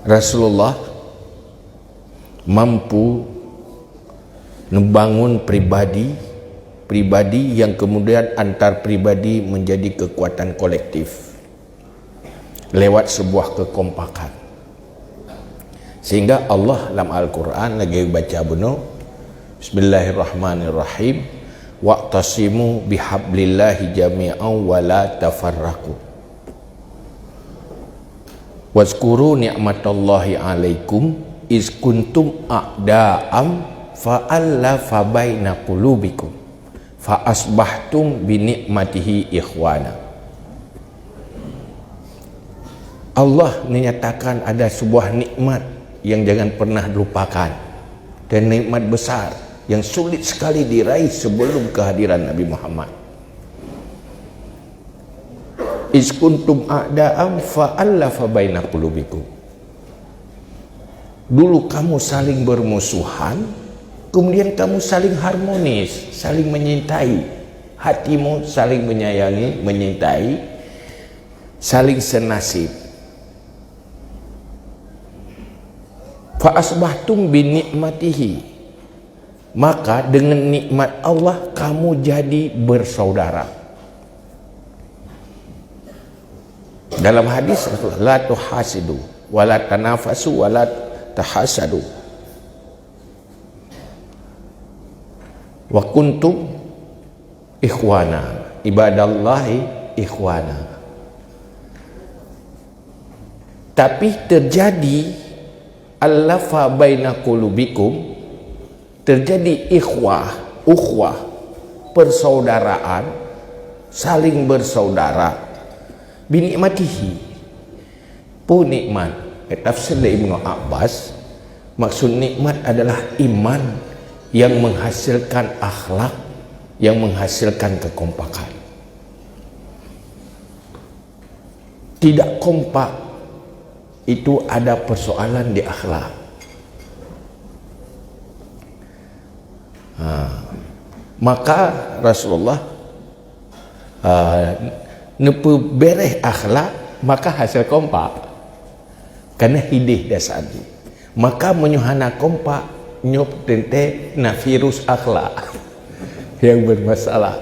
Rasulullah mampu membangun pribadi yang kemudian antar pribadi menjadi kekuatan kolektif lewat sebuah kekompakan, sehingga Allah dalam Al-Quran lagi baca bunuh Bismillahirrahmanirrahim, wa'tasimu bihablillahi jami'an wa la tafarraqu wazkuru ni'matallahi alaikum iz kuntum a'da'am fa'allafa baina qulubikum fa asbahtum bi ni'matihi ikhwana. Allah menyatakan ada sebuah nikmat yang jangan pernah lupakan, dan nikmat besar yang sulit sekali diraih sebelum kehadiran Nabi Muhammad. Iz kuntum a'da'am fa'allafa baina qulubikum. Dulu kamu saling bermusuhan, kemudian kamu saling harmonis, saling menyintai. Hatimu saling menyayangi, menyintai, saling senasib. Fa asbahtum bi ni'matihi, maka dengan nikmat Allah kamu jadi bersaudara. Dalam hadis la tuhasidu wala tanafasu wala tahasadu wa kuntum ikhwana ibadallahi ikhwana. Tapi terjadi allafa baina qulubikum, terjadi ukhwah, persaudaraan, saling bersaudara, binikmatihi, pun nikmat. Tafsir dari Ibnu Abbas, maksud nikmat adalah iman yang menghasilkan akhlak, yang menghasilkan kekompakan. Tidak kompak itu ada persoalan di akhlak. Maka Rasulullah nepu bereh akhlak, maka hasil kompak karena hidih dasadi. Maka menyuhana kompak nyop tente na virus akhlak yang bermasalah.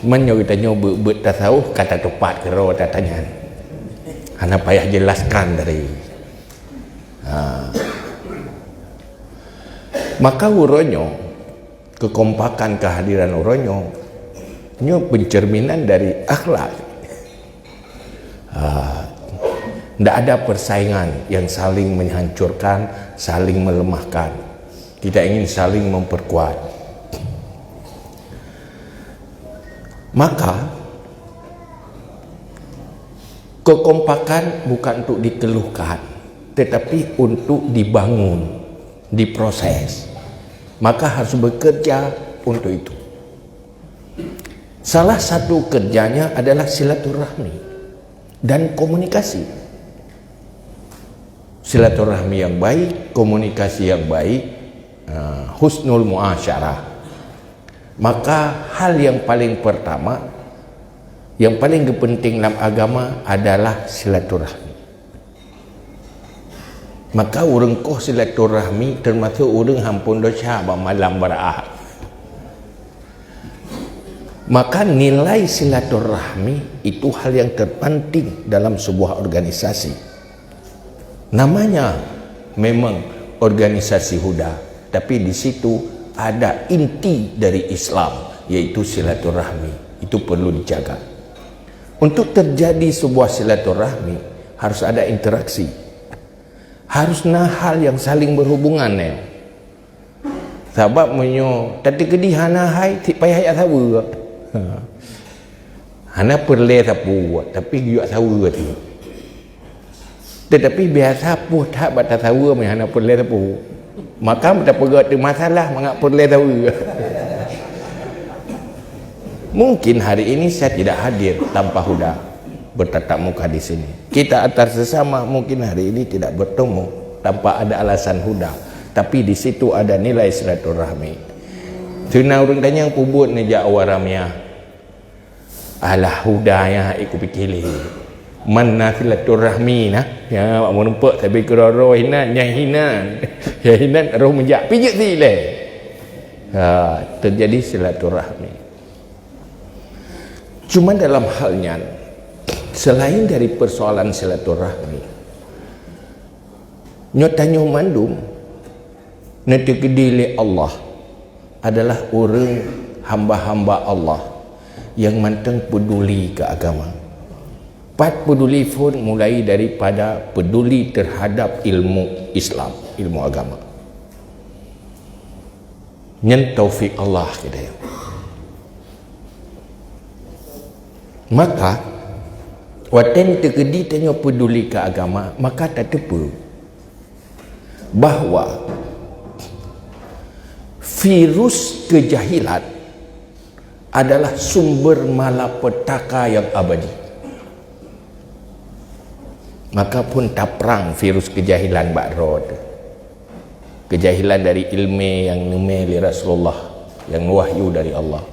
Menyo kita nyoba bertasawuf kata tepat kero tatanya. Hana payah jelaskan dari. Maka uronyo kekompakan kehadiran uronyo nyo pencerminan dari akhlak. Tidak ada persaingan yang saling menghancurkan, saling melemahkan. Tidak ingin saling memperkuat. Maka kekompakan bukan untuk dikeluhkan, tetapi untuk dibangun, diproses. Maka harus bekerja untuk itu. Salah satu kerjanya adalah silaturahmi dan komunikasi. Silaturahmi yang baik, komunikasi yang baik, husnul muasyarah. Maka hal yang paling pertama, yang paling penting dalam agama adalah silaturahmi. Maka urang koh silaturahmi termasuk urang hampun dosa malam baraah. Maka nilai silaturahmi itu hal yang terpenting dalam sebuah organisasi. Namanya memang organisasi huda, tapi di situ ada inti dari Islam, yaitu silaturahmi. Itu perlu dijaga. Untuk terjadi sebuah silaturahmi harus ada interaksi, harus hal yang saling berhubungan. Sebab menyo tadi kedihana hai ti payah ya tahu. Hana perle tapu tapi juga tahu tu. Tetapi biasa pun tak batas tahu hana perle tapu. Maka tak pegat tu masalah mengak perle tahu. Mungkin hari ini saya tidak hadir tanpa huda bertatap muka di sini. Kita antar sesama mungkin hari ini tidak bertemu tanpa ada alasan huda. Tapi di situ ada nilai silaturahmi. Tuna orang tanya yang pubut ni jak awaramnya. Alah hudanya ikut pikir. mana silaturahmi nah ya mak menumpak tapi keroro hina nyahina ya hina roh menjak pijak sile terjadi silaturahmi. Cuma dalam halnya selain dari persoalan silaturahmi nyatanya mandum nanti kedile Allah adalah orang hamba-hamba Allah yang manteng peduli ke agama. Pat peduli pun mulai daripada peduli terhadap ilmu Islam, ilmu agama. Nyen taufik Allah kita ya. Maka waten terkedi tanya peduli ke agama, maka tak tepu bahawa virus kejahilan adalah sumber malapetaka yang abadi. Maka pun tak perang virus kejahilan bakrod. Kejahilan dari ilmu yang numeli Rasulullah, yang wahyu dari Allah.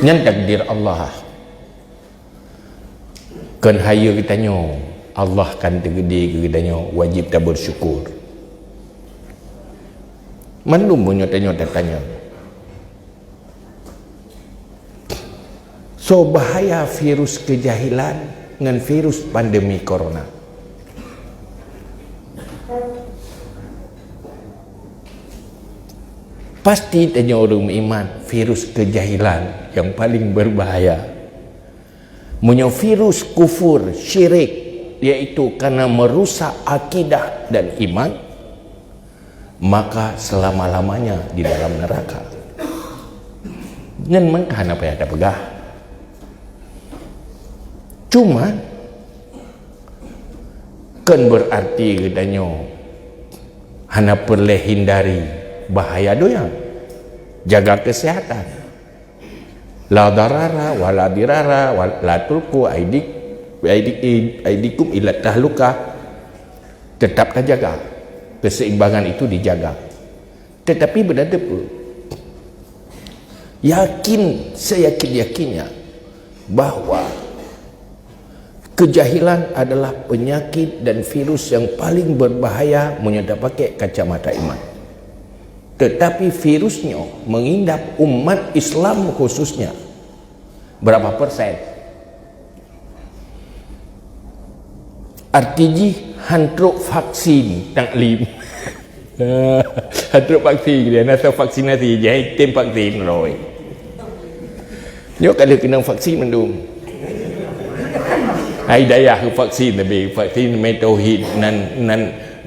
Yang takdir Allah. Kan hayo kita nyo, Allah kan tergede kita nyo, wajib tak bersyukur. Mandum punya tanya. So bahaya virus kejahilan dengan virus pandemi corona. Pasti tanya orang iman virus kejahilan yang paling berbahaya. Punya virus kufur, syirik, yaitu karena merusak akidah dan iman, maka selama-lamanya di dalam neraka. Dan mengkan apa yang ada pegah. Cuma kan berarti katanya hana perlu hindari bahaya doang, jaga kesehatan. La darara wala dirara wala tulku aidikum ila tahluka. Tetap jaga keseimbangan itu dijaga. Tetapi berada pun seyakin-yakinnya bahawa kejahilan adalah penyakit dan virus yang paling berbahaya menyedap pakai kacamata iman. Tetapi virusnya mengindap umat Islam khususnya. Berapa persen? Artinya hantruk vaksin taklim. Hantruk vaksin dia nasa vaksinasi jadi tem vaksin rồi. Nhớ kalau kena vaksin mendung. Ai daya ke vaksin tapi vaksin mai tauhid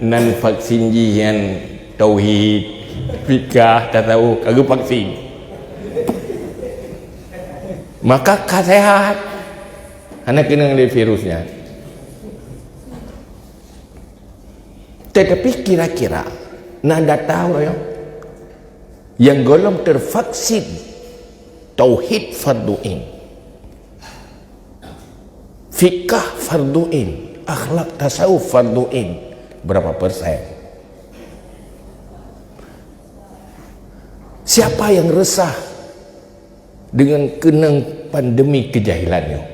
nan vaksin jian tauhid fikah tak tahu kagak vaksin. Maka sehat. Anak kena ngeli virusnya. Tetapi kira-kira nanda tahu ya yang golong tervaksin tauhid farduin, fikah farduin, akhlak tasawuf farduin, berapa persen? Siapa yang resah dengan kenang pandemi kejahilannya?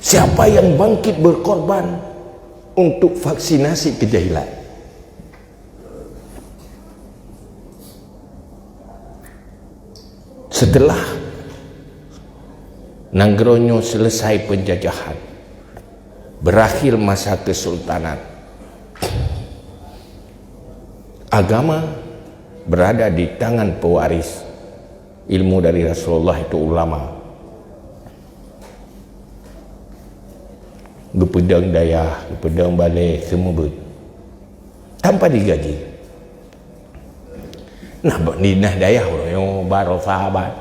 Siapa yang bangkit berkorban untuk vaksinasi kejahilan? Setelah Nangronyo selesai penjajahan, berakhir masa kesultanan, agama berada di tangan pewaris ilmu dari Rasulullah, itu ulama. Gepedang dayah, gepedang balik, semua ber tanpa digaji. Nah, ninah dayah orang baro sahabat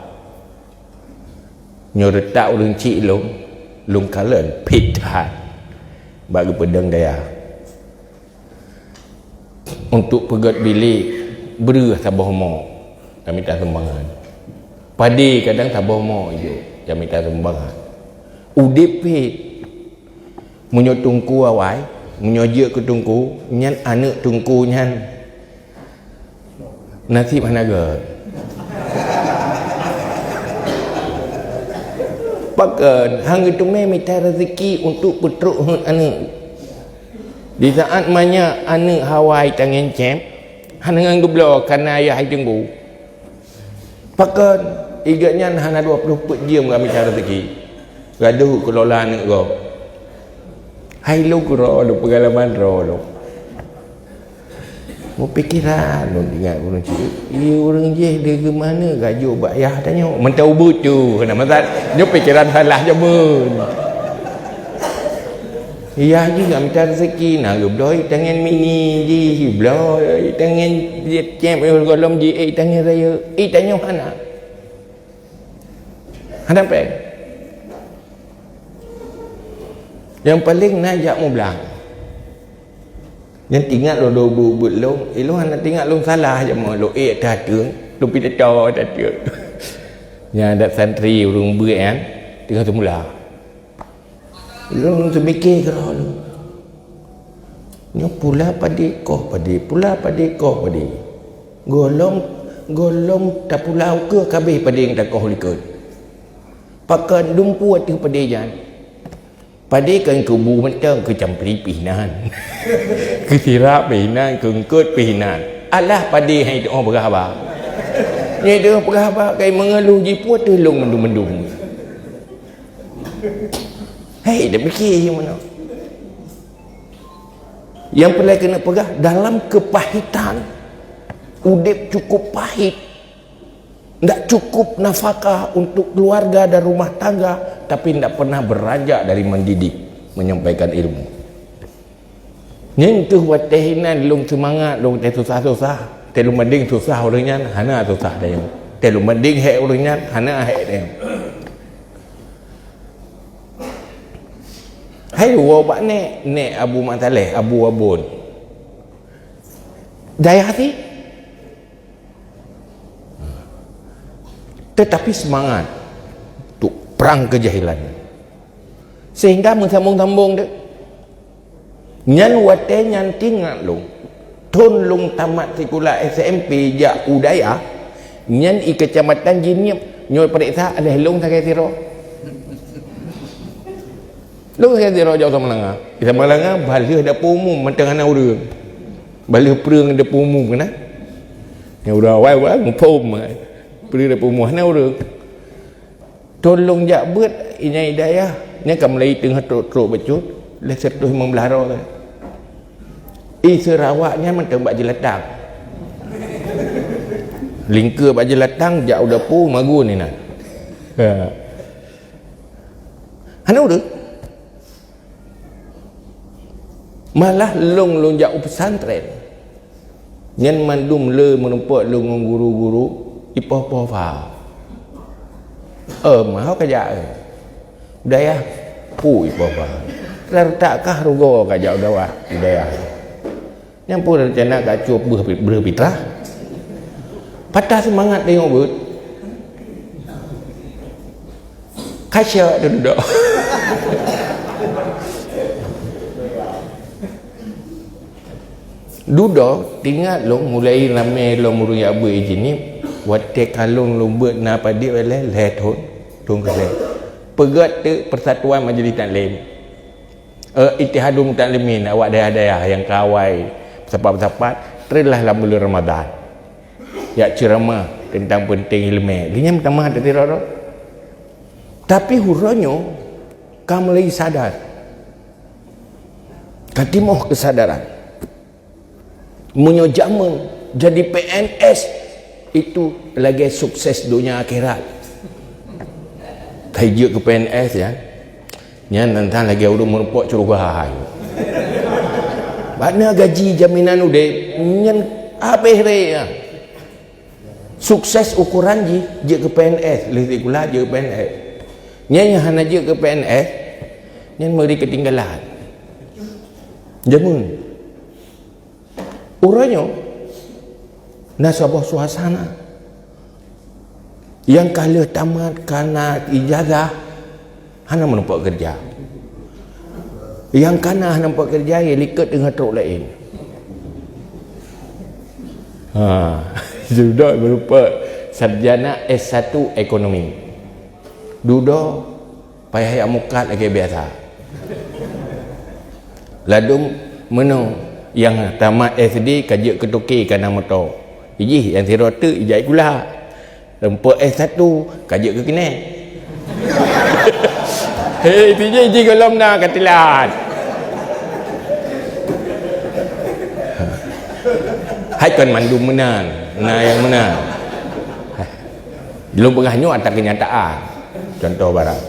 nyoretak orang cik long kalen pitat bagi pedang dayah untuk pegat bilik berah tabah mo kami tak sembangan padi kadang tabah mo je kami tak sembangan udipit munyo tungku awai munyo je ke tungku nyan anak tungku nyan nasib mana ge Pakan hang itu minta rezeki untuk petruk anu. Di saat mana anu Hawaii tangan cem, hang dengan gublo karena ayah tunggu. Pakan iganya hana 20 put jam kami cara rezeki. Gaduh kelola anak go. Hai lu ro lu pengalaman ro lu. Mau pikiran lu ingat orang cik. Iya orang je dia ke mana gajo bak ayah tanya. Mentau butu kena masak. Dia pikiran salah je mun. Iya juga minta rezeki nak gebloy tangan mini ji gebloy tangan dia cem golom ji tangan raya tanya hana. Hana pe. Yang paling najak mu belang. Yang tinggal lo but lo, lo hana tinggal lo salah je mo lo dah tuang, lo pindah dah tuang. Yang ada santri urung kan, tinggal semula. Lo semikir ke lo. Nyo pula padi koh padi, pula padi koh padi. Golong tak pulau ke kabeh padi yang tak koh likut. Pakai dumpu tu padi jan. Padi kan kubu mentang ke campri pihinan. Ke sirap pihinan, ke ngkut pihinan. Alah padi hai doa berhabar. Ni doa berhabar kai mengeluh jiput tu long mendung-mendung. Hei, dah fikir mana? Yang perlu kena pegah dalam kepahitan. Udip cukup pahit. Tak cukup nafkah untuk keluarga dan rumah tangga, tapi tidak pernah beranjak dari mendidik, menyampaikan ilmu. Nyentuh buat tehinan, long semangat, long teh susah-susah. Telu mending susah orangnya, hana susah dia. Telu mending hek orangnya, hana hek dia. Hai wabak ne Abu Mataleh, Abu Abun. Daya hati. Tetapi semangat untuk perang kejahilan. Sehingga mensambung-sambung dia. Nyan wate nyan tinggal long. Tun long tamat sekolah SMP jak udaya. Nyan i kecamatan Jiniep. Nyoy periksa ada long sakai siro. Long sakai siro jauh sama Melanga. Sama Melanga balik ada umum mentang anak urang. Balik perang ada umum kena. Yang udah wai ngupum. Beri dah pemuahnya orang tolong jak buat ini hidayah ni akan melai tengah truk becut leset tu membelara Sarawaknya mentang bak jelatang lingkar bak jelatang jak udah pu magu ni nak hana udah malah long jak pesantren nyan mandum le menumpak long guru-guru ipoh-poh fa. Mahal kerja. Budaya pu ipoh fa. Tertakkah rugo kerja udawah budaya. Yang pun rencana kacu berfitrah. Patah semangat tengok but. Kasya duduk. Duduk tinggal lo mulai ramai lo murung abu ini. Wate kalung lumbat na padi oleh lehon tung kele pegat tu persatuan majlis taklim ittihadul mutalimin awak daerah-daerah yang kawai sapat-sapat terilah dalam bulan Ramadan ya ceramah tentang penting ilmu dia pertama ada tiro tapi huranyo kamu lagi sadar katimoh kesadaran munyo jaman jadi PNS itu lagi sukses dunia akhirat. Tajuk ke PNS ya. Nyan tentang lagi udah merupak curugai. Mana gaji jaminan udah nyan habis ya. Sukses ukuran je ke PNS, lebih kula je ke PNS. Nyan hana je ke PNS, nyan meri ketinggalan. Jamun. Uranyo nasabah suasana yang kalau tamat karena ijazah hana menumpak kerja yang kana nampak kerja yang likat dengan truk lain sudah berupa sarjana S1 ekonomi duduk payah mukat lagi biasa. Ladum menu yang tamat SD kajak ketuki kana motor. Iji yang sirota ijai kula. Lempuk S1 kajak ke kene. Hei, iji golom na katilan. Hai kan mandu menan. Nah yang menang. Belum pernah nyuat atas kenyataan. Contoh barang.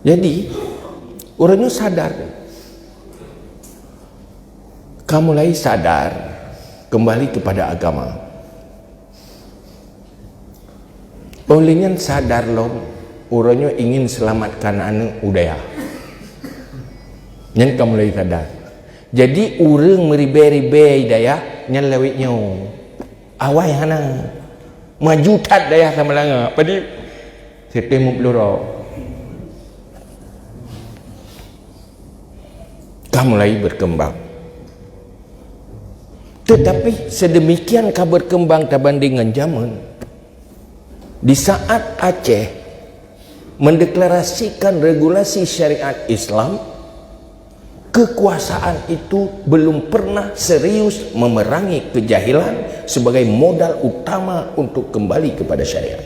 Jadi orangnya sadar. Kamu mulai sadar kembali kepada agama. Olehnya sadar loh, orangnya ingin selamatkan anak udaya. Yang kamu mulai sadar. Jadi orang meribe-ribe daya nyan lewitnya. Awai hana. Maju tat daya sama langa. Padi setemu peluru. Kamu mulai berkembang. Tetapi sedemikiankah berkembang terbanding dengan zaman? Di saat Aceh mendeklarasikan regulasi syariat Islam, kekuasaan itu belum pernah serius memerangi kejahilan sebagai modal utama untuk kembali kepada syariat.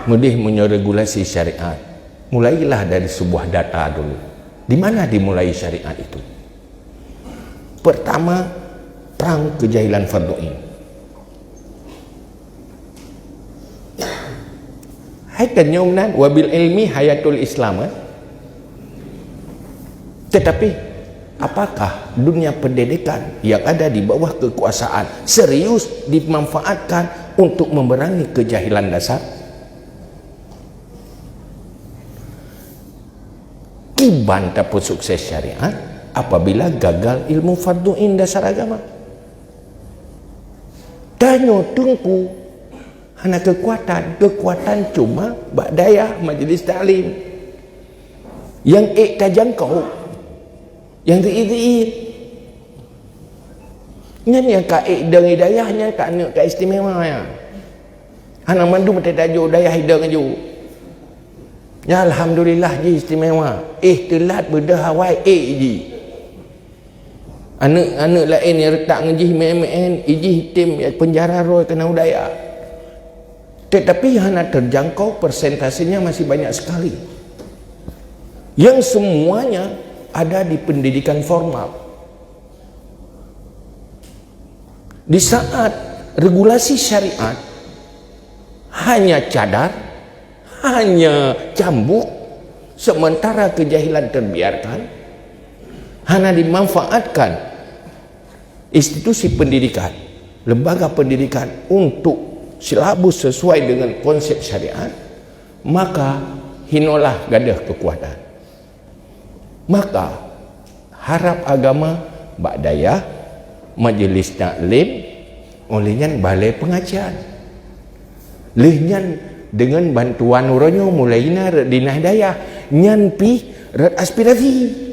Mudih regulasi syariat, mulailah dari sebuah data dulu. Di mana dimulai syariat itu? Pertama, perang kejahilan fardu ain. Hai kenyumnan wabil ilmi hayatul Islam. Tetapi apakah dunia pendidikan yang ada di bawah kekuasaan serius dimanfaatkan untuk memerangi kejahilan dasar? Kiban dapat sukses syariat apabila gagal ilmu fardu ain dasar agama. Tanya tungku hana kekuatan cuma bak daya majlis taklim yang tak jangkau, yang teriit nyan yang ka dengan hidayahnya tak nak ka istimewa ya. Hana mandu mata tajuk daya hidang aju. Ya alhamdulillah ji istimewa. Telat bedah hawai ji. Anak-anak lain yang retak ngejih MMN, iji tim penjara roy kena udaya. Tetapi hana terjangkau, persentasenya masih banyak sekali. Yang semuanya ada di pendidikan formal. Di saat regulasi syariat hanya cadar, hanya cambuk, sementara kejahilan terbiarkan, hanya dimanfaatkan institusi pendidikan, lembaga pendidikan untuk silabus sesuai dengan konsep syariat, maka hinolah gadah kekuatan. Maka harap agama bak daya majlis taklim olehnya balai pengajian lehnya dengan bantuan orangnya mulai dinah daya nyampi aspirasi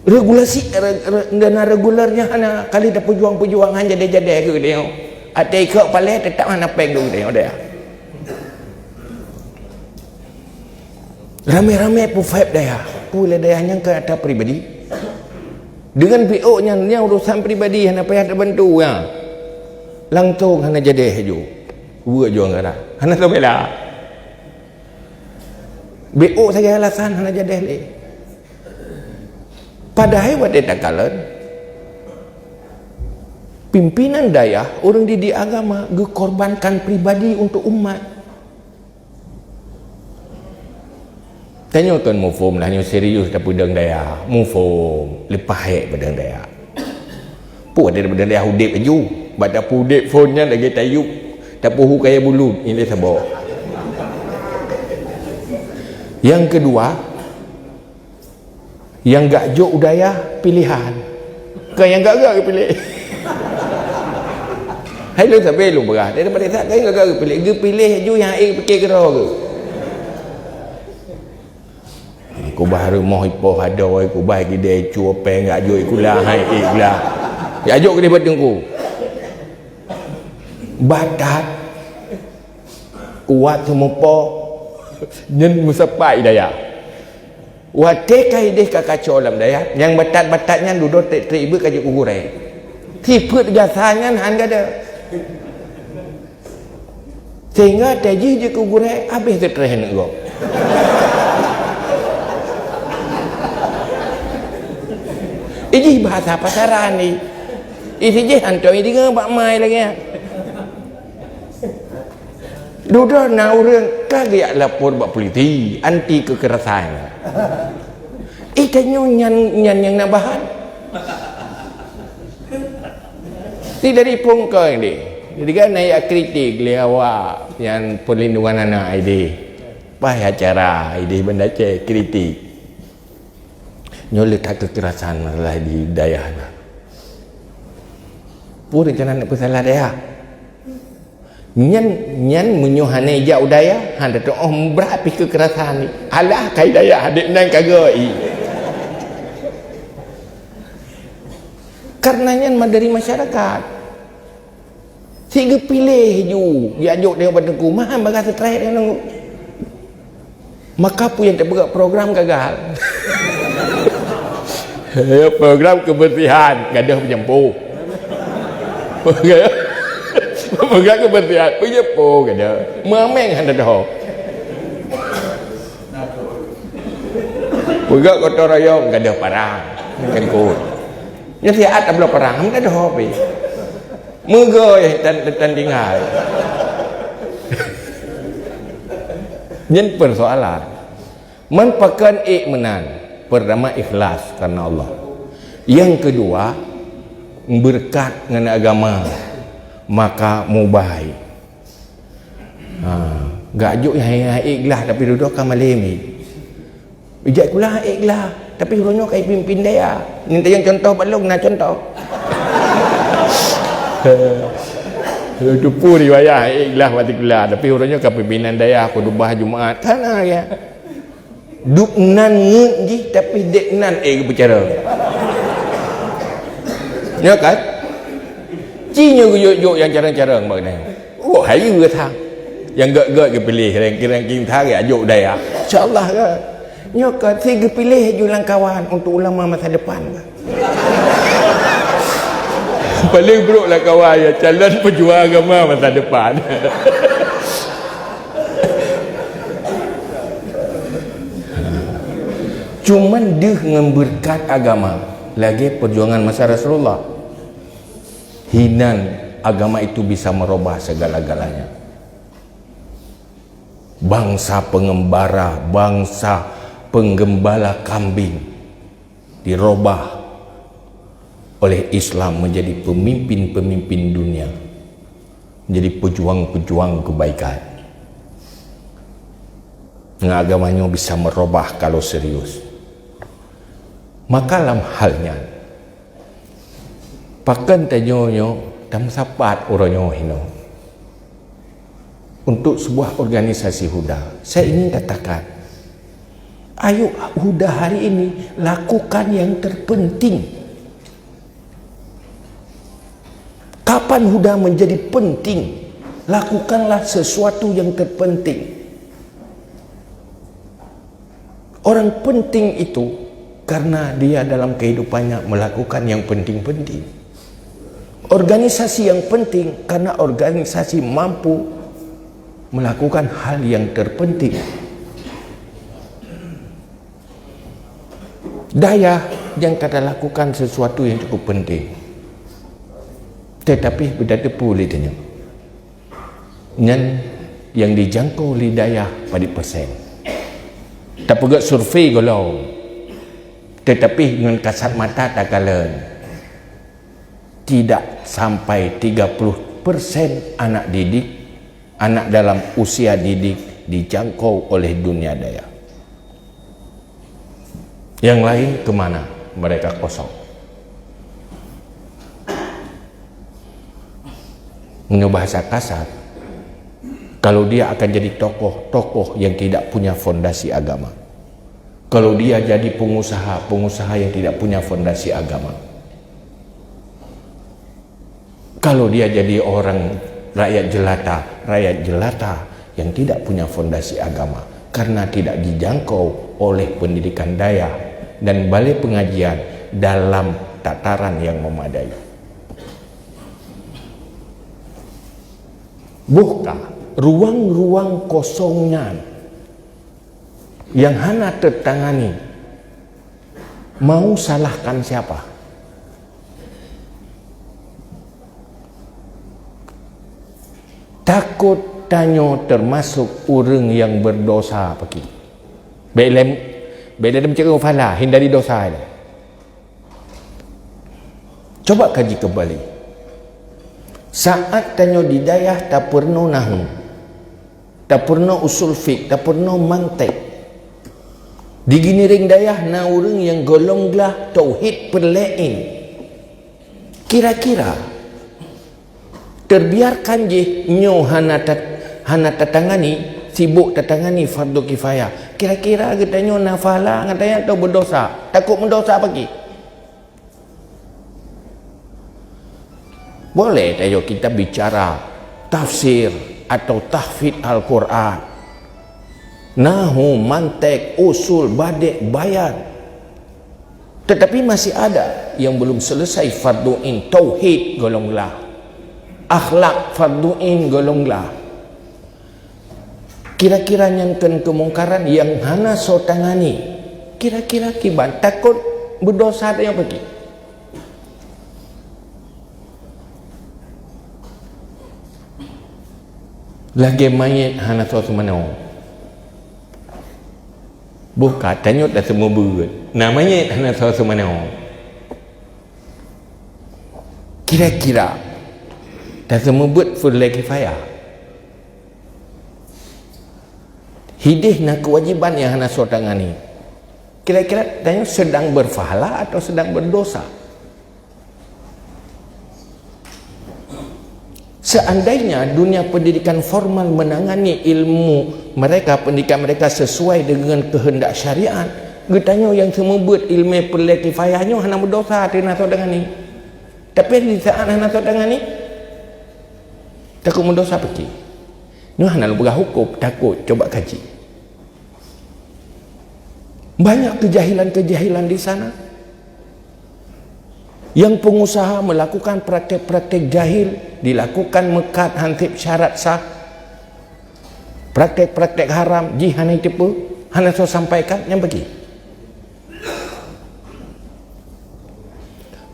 regulasi dana regularnya hana kali dah pejuang-pejuang hanya jadi-jadi ke dia ada ikut paling tetap hana peng dulu dia rame-rame pun vibe daya pula dayanya ke atas pribadi dengan PO nya urusan pribadi hana payah terbantu ya langsung hana jadi haju buat juang kata hana tahu bela BO saya alasan hana jadi le padahal wadah takalan pimpinan daya orang didik agama gekorbankan pribadi untuk umat. Tanya tuan mufum lah yang serius tak pedang daya mufum lepas hek pedang daya pu ada pedang daya hudip aju badak hudip phone-nya lagi tayuk tak puhu kaya bulu ini sabar. Yang kedua, yang gak jok udaya pilihan ke yang gak pilih hai lu sampai lu berah daripada tak kaya gak pilih dia pilih ju yang fikir kira ke ku baru mau ipoh ada ku bagi dia cu apa gak jok ikulah hai ikulah ya jok ke dia batengku batat kuat semupo nyen musapai daya wate kai deh kakaco lam daya yang batat-batatnya duduk teribu kaji kugure tiput gasanya han gada sehingga taji je kugure habis terhen go ini bahasa pasaran ni isi je hantu ini ke bak mai lagi duduk na orang kagak lapor bak politi anti kekerasan ikannya nyan yang nabahan ni dari pungkau ni jadi kan naik kritik liawak yang perlindungan anak ini payah acara ini benda cek kritik nyolek kekerasan masalah di daya pun rencana nak bersalah daya nyan menyuhane jauh daya handa tu berapi kekerasan ni alah kai daya adik nang kagai karena nyan dari masyarakat sehingga pilih ju dia ajuk dengan badanku mahal bagai stres dengan maka pun yang tak buat program gagal program kebersihan gadah penyempuh program kebersihan penyempuh gadah memang ada dah program gotong royong gadah parang kan kot nya siat tak belum parang ada dah apa megoy dan tinggal nyen persoalan mempakan ikmenan pertama ikhlas karena Allah yang kedua berkat dengan agama maka mubai gajuk yang ikhlas tapi duduk kan malimi ijak pula ikhlas tapi hurufnya kayak pimpin dia minta yang contoh balong nak contoh itu pun riwayat ikhlas particular tapi hurufnya ke pimpinan dia aku dubah Jumaat kan ya duknan ngeji tapi deknan berbicara nhớ cái chi như dụ yang cara-cara bagaimana oh hai vừa thang yang gợi cái pilih yang thang ya dụ đây ah insyaallah kan nhớ cái si pilih julang kawan untuk ulama masa depan paling buruk lah kawan ya calon pejuang agama masa depan cuman dia dengan berkat agama lagi perjuangan masa Rasulullah hinan agama itu bisa merubah segala-galanya bangsa pengembara bangsa penggembala kambing dirubah oleh Islam menjadi pemimpin-pemimpin dunia menjadi pejuang-pejuang kebaikan dengan agamanya bisa merubah kalau serius maka dalam halnya pakan tanyonyo tam sapat oronyo hino untuk sebuah organisasi Huda saya ingin katakan ayo Huda hari ini lakukan yang terpenting kapan Huda menjadi penting lakukanlah sesuatu yang terpenting orang penting itu karena dia dalam kehidupannya melakukan yang penting-penting. Organisasi yang penting karena organisasi mampu melakukan hal yang terpenting. Daya yang kata lakukan sesuatu yang cukup penting. Tetapi berdata pulih tanya. Yang dijangkau oleh daya pada persen. Tak pergi survei kalau tetapi dengan kasat mata tak kalen tidak sampai 30% anak didik anak dalam usia didik dijangkau oleh dunia daya yang lain kemana mereka kosong dengan bahasa kasar kalau dia akan jadi tokoh-tokoh yang tidak punya fondasi agama kalau dia jadi pengusaha yang tidak punya fondasi agama kalau dia jadi orang rakyat jelata yang tidak punya fondasi agama karena tidak dijangkau oleh pendidikan daya dan balai pengajian dalam tataran yang memadai. Bukan ruang-ruang kosongnya yang hana tertangani, mau salahkan siapa? Takut tanyo termasuk orang yang berdosa pergi. Bila dia mencari falah, hindari dosa dia. Coba kaji kembali. Saat tanyo di dayah tak pernah nahu, tak pernah usul fiqh, tak pernah mantek. Di gini ring dayah na orang yang golonglah tauhid perlain. Kira-kira terbiarkan je nyo hana tatangani, sibuk tatangani fardu kifayah. Kira-kira katanya nafala katanya atau berdosa, takut mendosa pergi. Boleh tayo kita bicara tafsir atau tahfidz Al-Quran, nahu, mantek, usul, badek, bayan. Tetapi masih ada yang belum selesai fardu'in, tauhid golonglah, akhlak fardu'in golonglah. Kira-kira nyangken kemungkaran yang hana so tangani, kira-kira kiban takut berdosa ada yang pergi. Lagi mayat hana so semana buka tanyut dah semua berat namanya hana so semana. Kira-kira dah semua buat full kifayah. Hidih nak kewajiban yang hana so tangani, kira-kira tanya sedang berfahala atau sedang berdosa. Seandainya dunia pendidikan formal menangani ilmu mereka, pendidikan mereka sesuai dengan kehendak syariat, getanya yang semua buat ilmu perlai kifayahnya hana berdosa hana so tangani. Tapi di saat hana so tangani takut mendosa pergi. Ni hana berah hukum, takut. Coba kaji. Banyak kejahilan-kejahilan di sana. Yang pengusaha melakukan praktek-praktek jahil, dilakukan mekat hantip syarat sah. Praktek-praktek haram, hana tipu, hana so sampaikan yang pergi.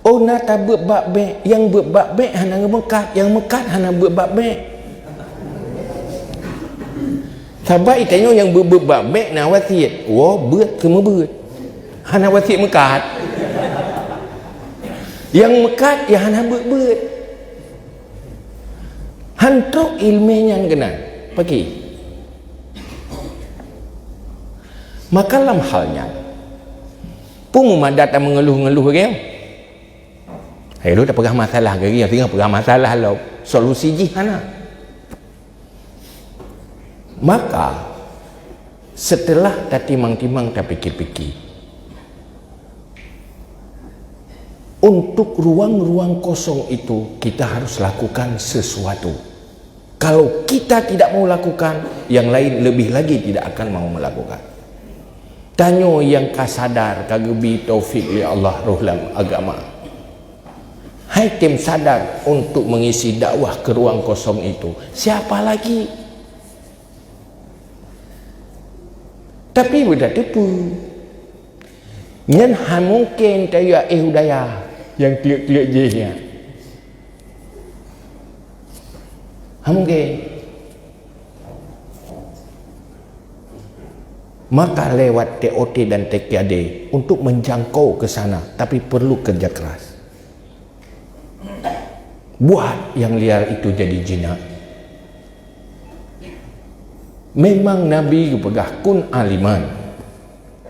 Oh nata buat bakbek, yang buat bakbek hana mekat, yang mekat hana buat bakbek. Sabar itanya yang berbabek nak wasiat. Wah, berat semua berat. Hana wasiat mekat. Yang mekat ya hana berat. Hantruk ilmunya kena pergi. Maka dalam halnya pun datang mengeluh-ngeluh ke. Hai lu tak pegah masalah ke dia, tinggal pegah masalah lo. Solusi jihana. Maka setelah tak timang-timang tak pikir-pikir, untuk ruang-ruang kosong itu kita harus lakukan sesuatu. Kalau kita tidak mau lakukan, yang lain lebih lagi tidak akan mau melakukan. Tanyo yang kasadar kagebi taufik ya Allah ruhlam agama. Hai tim sadar untuk mengisi dakwah ke ruang kosong itu. Siapa lagi? Tapi benda tipu. Nyen mungkin tayo udaya yang tiuk-tiuk jehnya. Mungkin. Maka lewat TOT dan TKD untuk menjangkau ke sana, tapi perlu kerja keras. Buat yang liar itu jadi jinak. Memang Nabi pegah kun aliman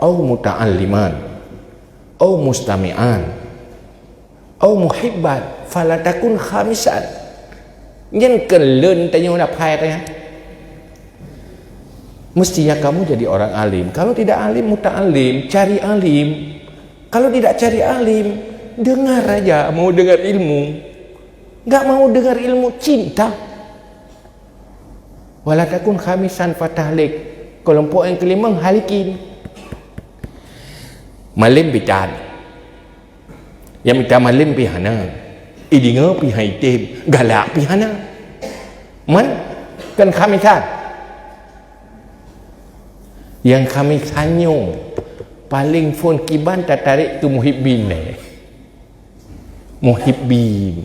au muta'alliman au mustami'an au muhibban falatakun khamisan. Yang kelen tanya nak pai tanya. Mestinya kamu jadi orang alim. Kalau tidak alim muta'allim, cari alim. Kalau tidak cari alim, dengar aja, mau dengar ilmu. Enggak mau dengar ilmu cinta. Wala takun khamisan fatahlik. Kelompok yang kelima halikin. Malim bican. Yang minta malim pihana. Idinga pihaitim. Galak pihana. Man kan khamisan. Yang khamisannya paling phone kiban tertarik tu muhibbin ni. Muhibbin.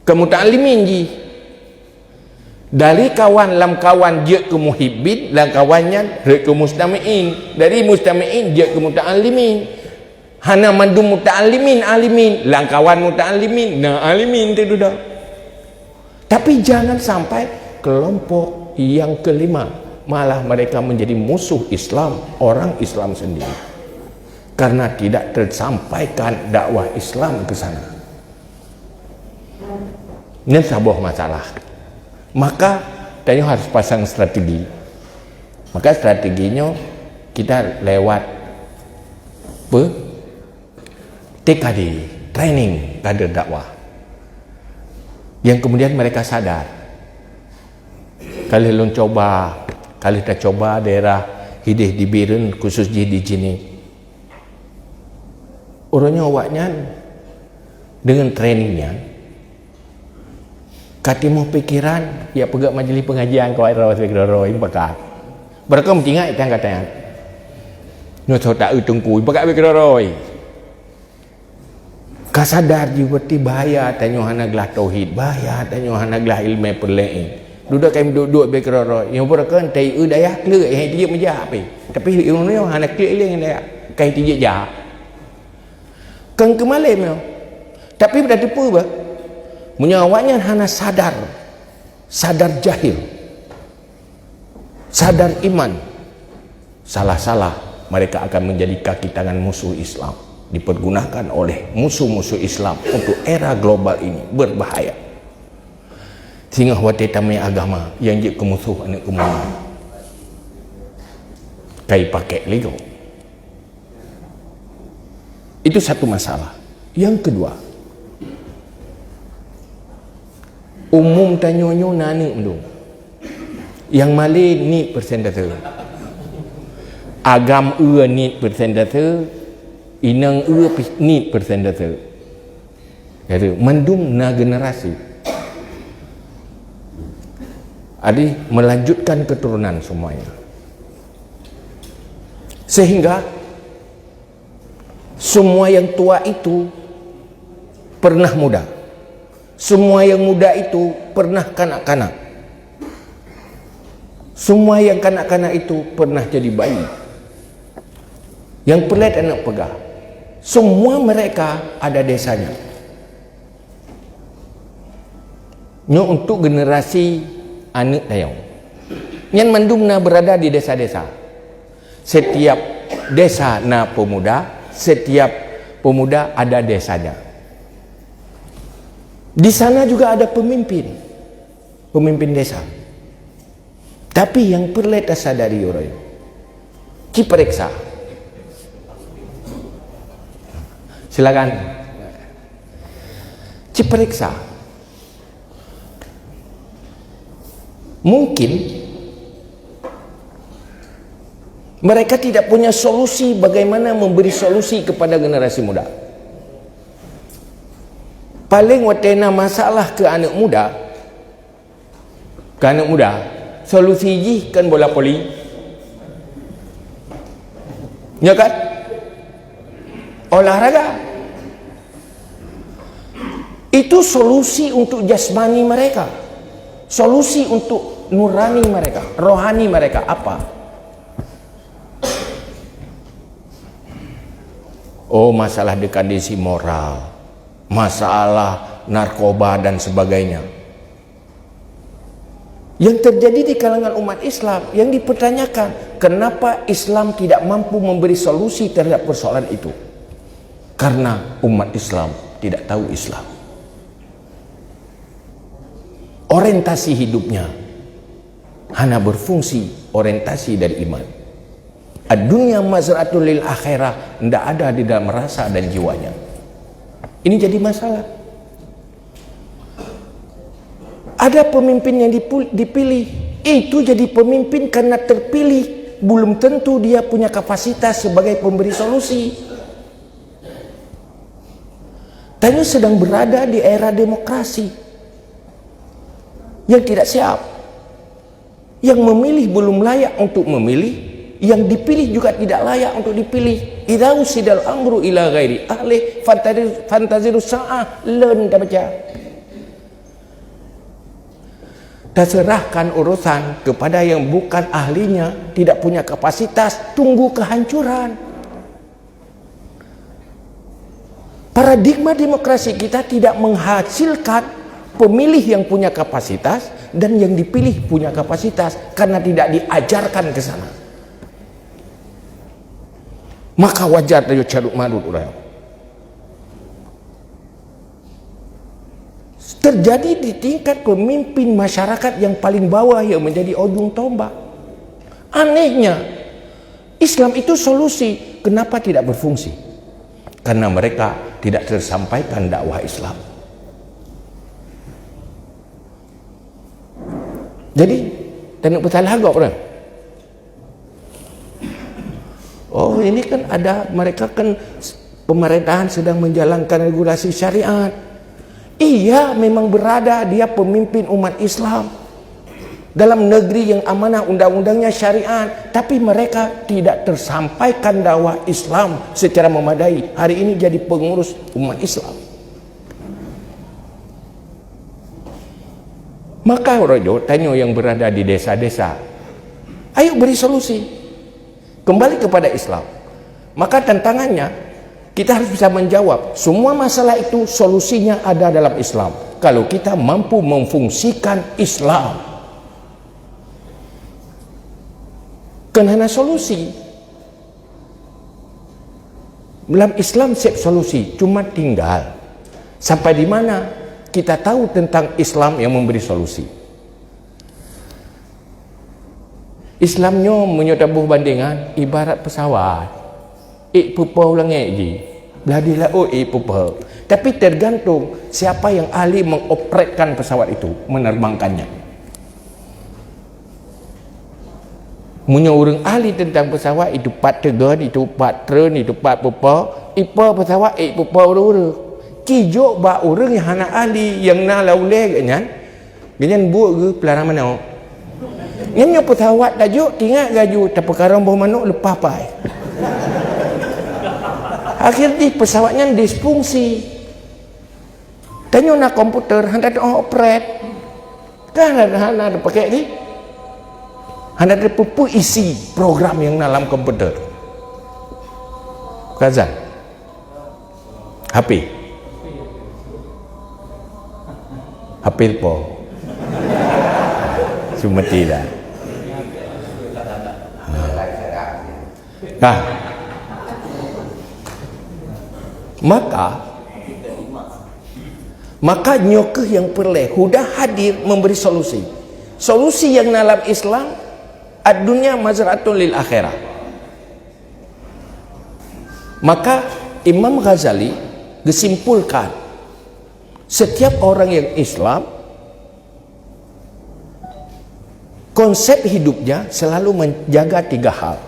Kemuta'alimin ji. Dari kawan lam kawan dia ke muhibbin, lam kawannya dia ke mustami'in. Dari mustami'in dia ke muta'alimin. Hana mandum muta'alimin alimin, lam kawan muta'alimin, nah alimin tu dah. Tapi jangan sampai kelompok yang kelima malah mereka menjadi musuh Islam, orang Islam sendiri. Karena tidak tersampaikan dakwah Islam ke sana. Ini sebuah masalah. Maka kita harus pasang strategi. Maka strateginya kita lewat TKD, training kader dakwah. Yang kemudian mereka sadar. Kalau kita coba daerah Hidih di Birun, khusus di sini. Orangnya awaknya dengan trainingnya katimu pikiran ya pegak majlis pengajian kau rawat fikro ini bakat berkam tinggal ikan katanya nyoto tak utungkui bakat fikro roy kasadar juga ti bahaya tanya hana gelah tauhid bahaya tanya hana gelah ilmu perlain duduk kami duduk fikro roy yang berkan tai daya klek yang dia menjah tapi ilmu ni hana klek yang daya kai dia jah kan kemalim tapi dah tipu bah menyawanya hana sadar jahil, sadar iman, salah-salah mereka akan menjadi kaki tangan musuh Islam, dipergunakan oleh musuh-musuh Islam untuk era global ini berbahaya. Sehingga wate tamai agama yang jadi kemusuh anak kemudian kai pakai lego. Itu satu masalah. Yang kedua, umum tanyonyo nani mendung yang malay ni persentase agam ni persentase inang ni persentase jadi mendung na generasi adi melanjutkan keturunan semuanya sehingga semua yang tua itu pernah muda. Semua yang muda itu pernah kanak-kanak. Semua yang kanak-kanak itu pernah jadi bayi. Yang pelit anak pegah. Semua mereka ada desanya. Ini untuk generasi anak dayang. Yang mendumna berada di desa-desa. Setiap desa na pemuda, setiap pemuda ada desanya. Di sana juga ada pemimpin desa. Tapi yang perlu kita sadari orang, ciperiksa. Silakan. Ciperiksa. Mungkin mereka tidak punya solusi bagaimana memberi solusi kepada generasi muda. Paling watena masalah ke anak muda, solusi ji kan bola poli, ya kan? Olahraga itu solusi untuk jasmani mereka, solusi untuk nurani mereka, rohani mereka apa? Oh, masalah dekadesi moral, masalah narkoba dan sebagainya yang terjadi di kalangan umat Islam yang dipertanyakan kenapa Islam tidak mampu memberi solusi terhadap persoalan itu karena umat Islam tidak tahu Islam, orientasi hidupnya hanya berfungsi orientasi dari iman. Ad-dunya mazra'atul lil akhirah, tidak ada di dalam rasa dan jiwanya. Ini jadi masalah. Ada pemimpin yang dipilih Itu jadi pemimpin karena terpilih, belum tentu dia punya kapasitas sebagai pemberi solusi. Tanya sedang berada di era demokrasi yang tidak siap. Yang memilih belum layak untuk memilih, yang dipilih juga tidak layak untuk dipilih. Idza usidal amru ila ghairi ahli fantaziru sa'ah, learn dah baca. Dan serahkan urusan kepada yang bukan ahlinya, tidak punya kapasitas, tunggu kehancuran. Paradigma demokrasi kita tidak menghasilkan pemilih yang punya kapasitas dan yang dipilih punya kapasitas karena tidak diajarkan ke sana. Maka wajar dia carut marut orang. Terjadi di tingkat pemimpin masyarakat yang paling bawah yang menjadi ujung tombak. Anehnya, Islam itu solusi. Kenapa tidak berfungsi? Karena mereka tidak tersampaikan dakwah Islam. Jadi, tak bersalah agak orang. Oh, ini kan ada, mereka kan pemerintahan sedang menjalankan regulasi syariat. Iya, memang berada dia pemimpin umat Islam dalam negeri yang amanah, undang-undangnya syariat, tapi mereka tidak tersampaikan dakwah Islam secara memadai. Hari ini jadi pengurus umat Islam. Maka Rojo tanya yang berada di desa-desa, ayo beri solusi kembali kepada Islam. Maka tantangannya, kita harus bisa menjawab semua masalah itu, solusinya ada dalam Islam. Kalau kita mampu memfungsikan Islam, karena solusi dalam Islam siap solusi, cuma tinggal sampai di mana kita tahu tentang Islam yang memberi solusi. Islamnya menyatabuh bandingan ibarat pesawat. Pupau langit je. Beladilah pupau. Tapi tergantung siapa yang ahli mengoperatekan pesawat itu, menerbangkannya. Punya orang ahli tentang pesawat itu patron, itu patron, itu pat pupau. Ipa pesawat pupau ura-ura. Kijok ba orang yang hana ahli yang na lauleh ganyan. Ganyan buat ke pelarang mana? Ganyan pesawat tajuk tinggal gaju tapi karang bawah manuk lepas pai. Akhirnya pesawatnya disfungsi. Tanya nak komputer, hendak operate. Kan ada pakai ni. Hendak ada pupu isi program yang dalam komputer. Kazan. HP. HP po. Cuma tidak. Nah. Maka nyokeh yang perleh Huda hadir memberi solusi yang dalam Islam ad-dunya mazra'atun lil akhirah. Maka Imam Ghazali disimpulkan setiap orang yang Islam konsep hidupnya selalu menjaga 3 hal.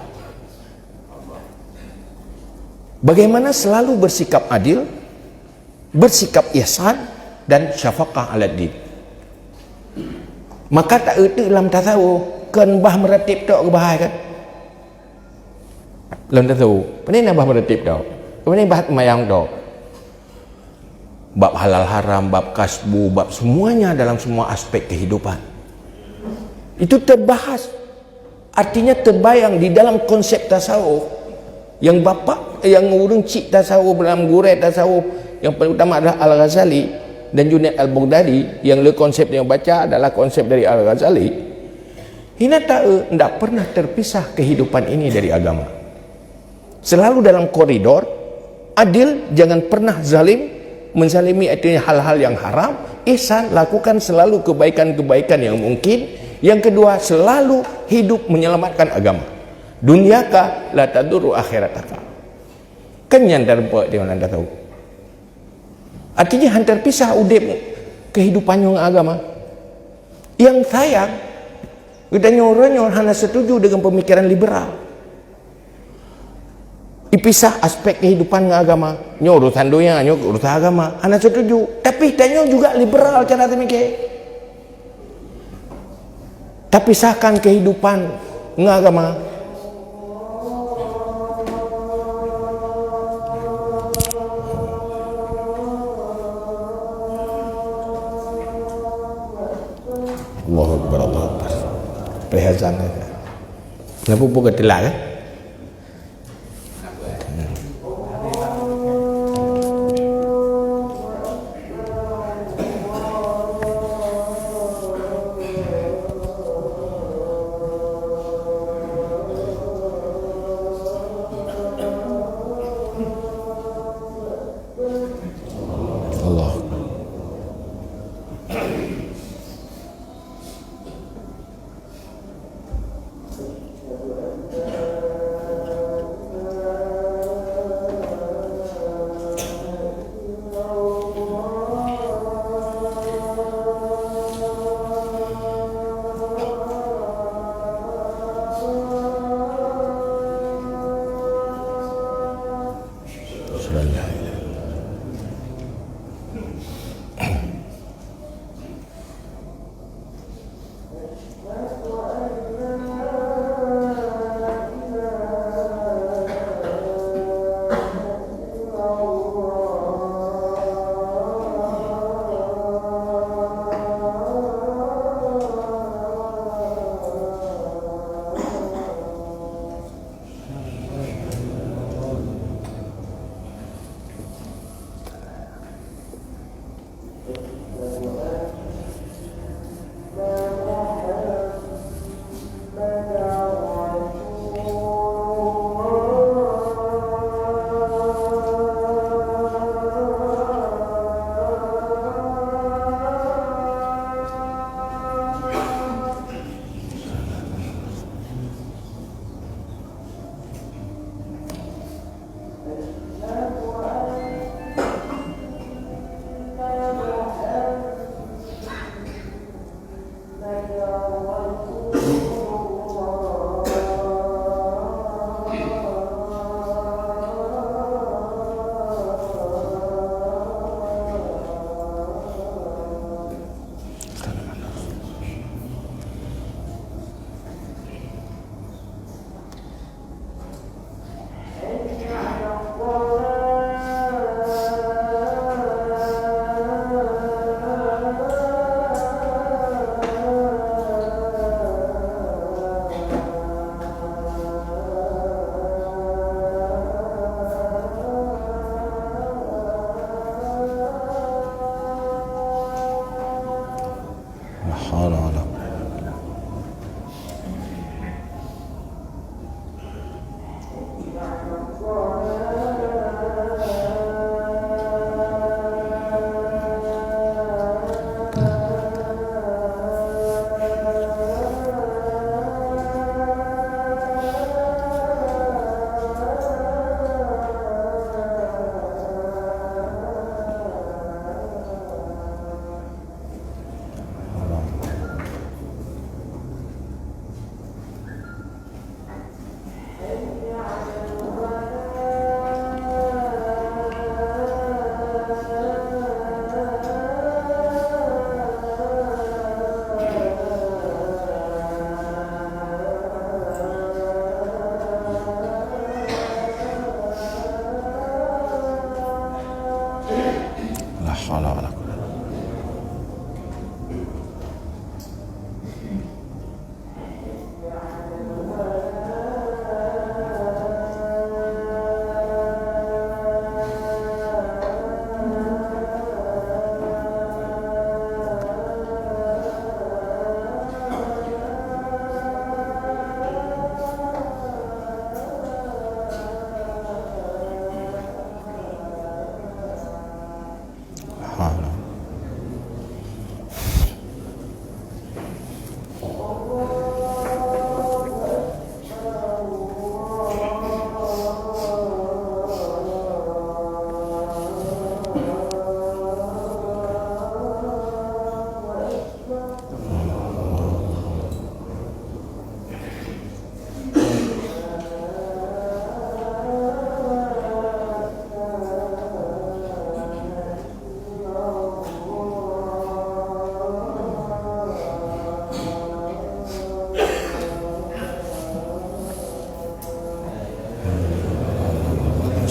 Bagaimana selalu bersikap adil, bersikap ihsan, dan syafaqah ala din. Maka tak erti dalam tasawuf kan bah meratib tak bahaya kan? Dalam tasawuf, ini bah meratib tak. Ini bah mayang tak. Bab halal haram, bab kasbu, bab semuanya dalam semua aspek kehidupan. Itu terbahas. Artinya terbayang di dalam konsep tasawuf. Yang bapa, yang urung cik tasawuf dalam guret tasawuf yang paling utama adalah Al-Ghazali dan Junaid Al-Baghdadi, yang le konsep yang baca adalah konsep dari Al-Ghazali. Hina tak pernah terpisah kehidupan ini dari agama. Selalu dalam koridor adil, jangan pernah zalim, menzalimi artinya hal-hal yang haram. Ihsan, lakukan selalu kebaikan-kebaikan yang mungkin. Yang kedua, selalu hidup menyelamatkan agama. Dunyaka la tadurru akhirataka. Kan yang terbuat dia anda tahu. Artinya hantar pisah udip kehidupan yang agama. Yang sayang Kita nyoranya hanya setuju dengan pemikiran liberal. Dipisah aspek kehidupan dengan agama. Urusan dunia, urusan agama. Hanya setuju. Tapi tanya juga liberal cara mikir. Tapi sahkan kehidupan dengan agama. Allahu Akbar, Allahu Akbar. Perhazan. Kenapa pun ketelak kan? Allah.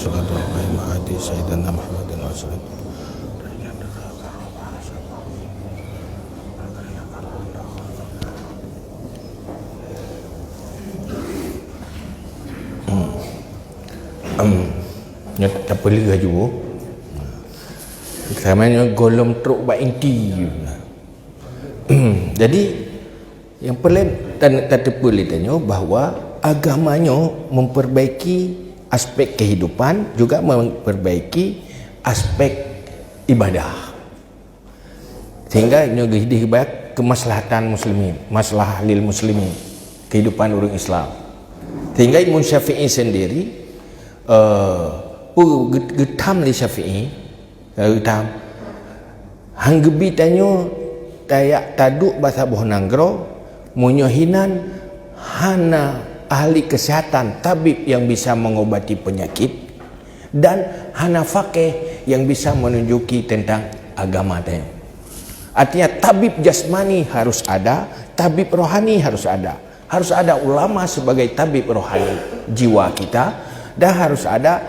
salatu wa ati sayyidina Muhammadin wa sallam. Tak perlu juga samanya golom truk bak inti. Jadi yang paling tak boleh tanya bahawa agamanya memperbaiki aspek kehidupan, juga memperbaiki aspek ibadah, sehingga nyogih baik kemaslahatan muslimin, masalah lil muslimin, kehidupan orang Islam. Sehingga Imam Syafi'i sendiri getam li Syafi'i getam hanggebi tanyo tayak taduk bahasa boh nanggro munyohinan hana ahli kesehatan tabib yang bisa mengobati penyakit dan hana fakih yang bisa menunjuki tentang agama tanyo. Artinya tabib jasmani harus ada, tabib rohani harus ada. Harus ada ulama sebagai tabib rohani jiwa kita, dan harus ada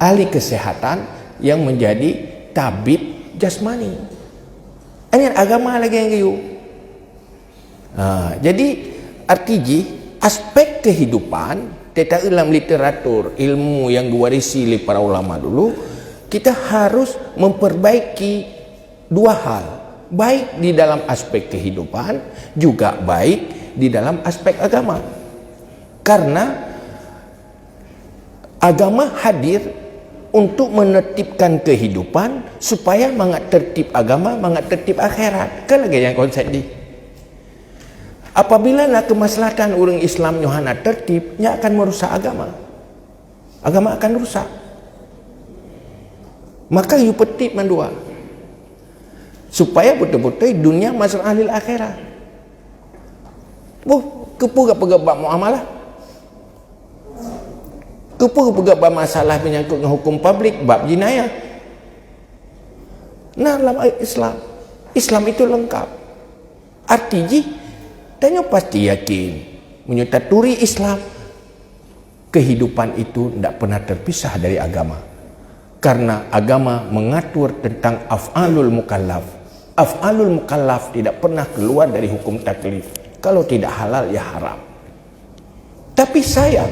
ahli kesehatan yang menjadi tabib jasmani. Ini agama lagi yang kayu. Jadi artinya aspek kehidupan tidak dalam literatur ilmu yang diwarisi oleh para ulama dulu, kita harus memperbaiki dua hal, baik di dalam aspek kehidupan juga baik di dalam aspek agama. Karena agama hadir untuk menertibkan kehidupan supaya mangat tertib agama, mangat tertib akhirat. Kan lagi yang konsep ni. Apabila lah kemaslahatan orang Islam Yohana tertib, nya akan merusak agama. Agama akan rusak. Maka you tertib mandua. Supaya betul-betul dunia masalah ahli akhirat. Kepu gap muamalah. Kepu gap masalah menyangkut dengan hukum publik, bab jinayah. Nah, dalam Islam itu lengkap. Artinya tanya pasti yakin menyetaturi Islam, kehidupan itu tidak pernah terpisah dari agama. Karena agama mengatur tentang af'alul mukallaf. Af'alul mukallaf tidak pernah keluar dari hukum taklif. Kalau tidak halal ya haram. Tapi sayang,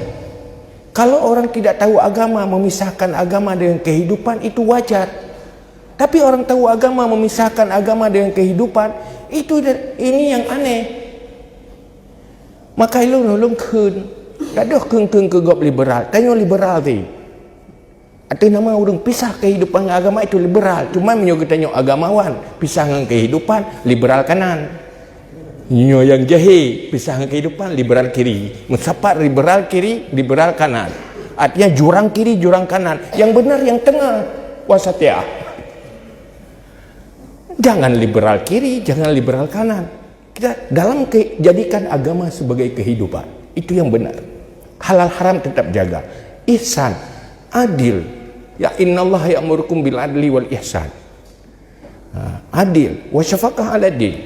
kalau orang tidak tahu agama, memisahkan agama dengan kehidupan, itu wajar. Tapi orang tahu agama, memisahkan agama dengan kehidupan, ini yang aneh. Maka ilung kun, tak ada kun ke gop liberal. Tanya liberal tu. Atau nama orang pisah kehidupan dengan agama itu liberal. Cuma menyuruh tanya agamawan, pisah dengan kehidupan, liberal kanan. Nyo yang jahil, pisah dengan kehidupan, liberal kiri. Mensapat liberal kiri, liberal kanan. Artinya jurang kiri, jurang kanan. Yang benar yang tengah, wasatiyah. Jangan liberal kiri, jangan liberal kanan. Kita dalam jadikan agama sebagai kehidupan. Itu yang benar. Halal haram tetap jaga. Ihsan, adil. Ya innallaha ya'murukum bil adli wal ihsan. Adil, wa syafaqah ala din.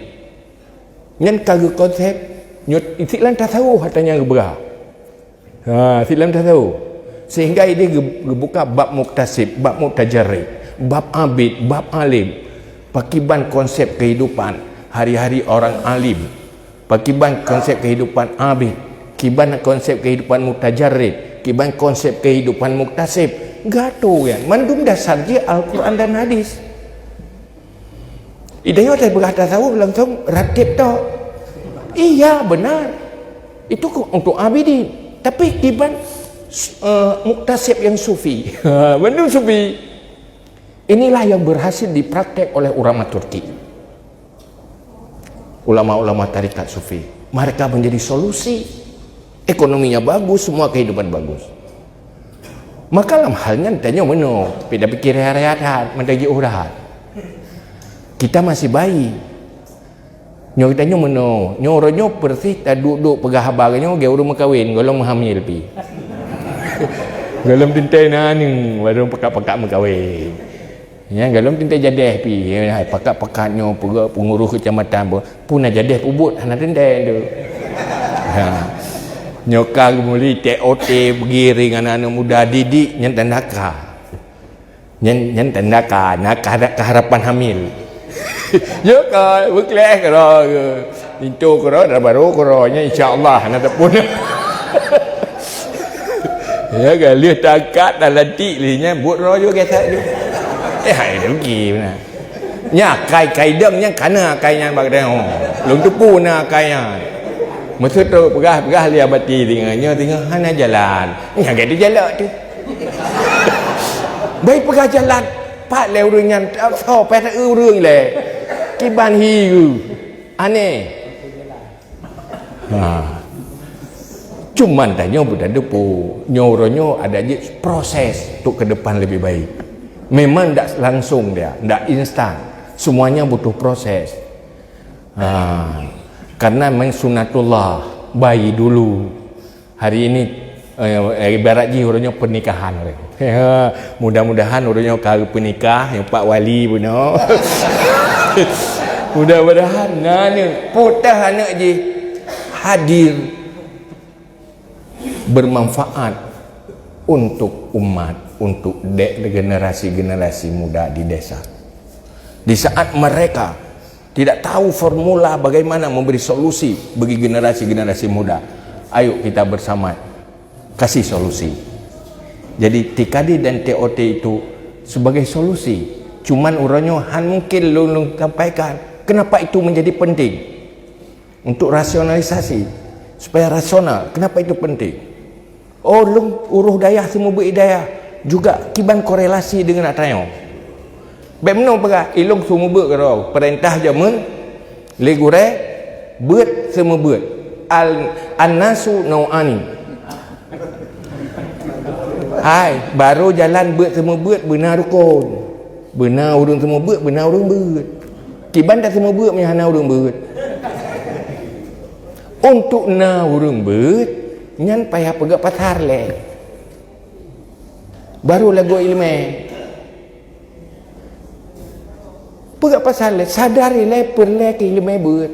Yang kagak konsep Islam tak tahu hatanya geberah. Islam tak tahu. Sehingga ini gebuka bab muktasib, bab mutajarrid, bab abid, bab alim. Pakiban konsep kehidupan hari-hari orang alim. Pakiban konsep kehidupan abid, kiban konsep kehidupan mutajarrid, kiban konsep kehidupan muktasib. Gato kan. Mandum dasar je Al-Quran dan hadis. Idanya saya berkata tahu langsung ratib tau. Iya benar. Itu untuk abidin. Tapi kiban muktasib yang sufi. Benar sufi. Inilah yang berhasil dipraktek oleh ulama Turki. Ulama-ulama tarikat sufi. Mereka menjadi solusi. Ekonominya bagus, semua kehidupan bagus. Maka dalam halnya tanya mana? Tidak pikir hari-hari, mendagi urat. Kita masih bayi. Nyo tanya mana? Nyo orangnya bersih tak duduk pegah habarnya ge urang kahwin, golong hamil pi. Golong tintai nang baru pekak-pekak mengkahwin. Ya, golong tintai jadeh pi. Pakak-pakaknya pengurus kecamatan pun nak jadeh pubut anak tintai tu. Nyokang muli TOT begiring anak-anak muda didik nyen tandaka. Nyen tandaka nak keharapan hamil. Yo ka bekleh karo itu karo dah baru karo nya insyaallah nak pun. Ya kan lihat takat dan lantik linya buat ro juga kata tu. Hai dah pergi mana. Nya kai deng nya kana kai nya bag dah. Lung tepu na kai nya. Masa tu pegah lihat bati tengah hana jalan. Nya gade jalan tu. Baik pegah jalan. Pak leu ringan sao pe ta ương le. Ki ban hi gu. Aneh. Cuman tanya budak depu. Nyoronyo ada je proses untuk ke depan lebih baik. Memang tak langsung dia, tak instan. Semuanya butuh proses. Karena memang sunatullah bayi dulu. Hari ini ibarat je orangnya pernikahan. Mudah-mudahan orangnya kali pernikah yang Pak Wali pun. Mudah-mudahan putah anak je hadir bermanfaat untuk umat, untuk generasi-generasi muda di desa. Di saat mereka tidak tahu formula bagaimana memberi solusi bagi generasi-generasi muda, ayo kita bersama kasih solusi. Jadi TKD dan TOT itu sebagai solusi. Cuman urangnya mungkin lu sampaikan kenapa itu menjadi penting untuk rasionalisasi supaya rasional. Kenapa itu penting? Oh, uruh daya semua beridaya juga kiban korelasi dengan atayong. Bagaimana pegah ilung semua ber karo perintah jamun legure beut semua beut an-nasu nau'ani. Hai baru jalan beut semua beut benar rukun. Benar urang semua beut benar urang beut. Kiban tak semua beut punya hana urang beut. Untuk na urang beut nyan payah pegak pasar le. Baru lagu ilmu. Pegak pasal le sadari le perle ke ilmu beut.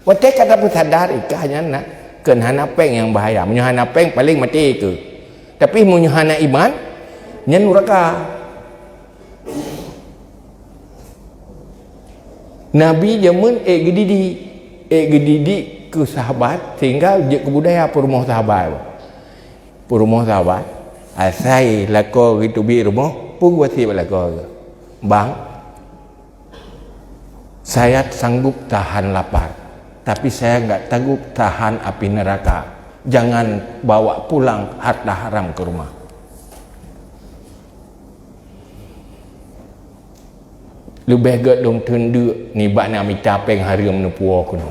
Wate kata pun sadari kahnya nak ken hana peng yang bahaya. Munyo hana peng paling mati ke. Tapi munyo hana iman nyan neraka. Nabi jamun gedidi ke sahabat sehingga je ke budaya perumah sahabat. Perumah sahabat asai lako gitu bi rumah pun wasi balako. Bang, saya sanggup tahan lapar, tapi saya enggak sanggup tahan api neraka. Jangan bawa pulang harta haram ke rumah. Lebih gak dong tenduk ni bak nak minta peng haram nepuo kuno.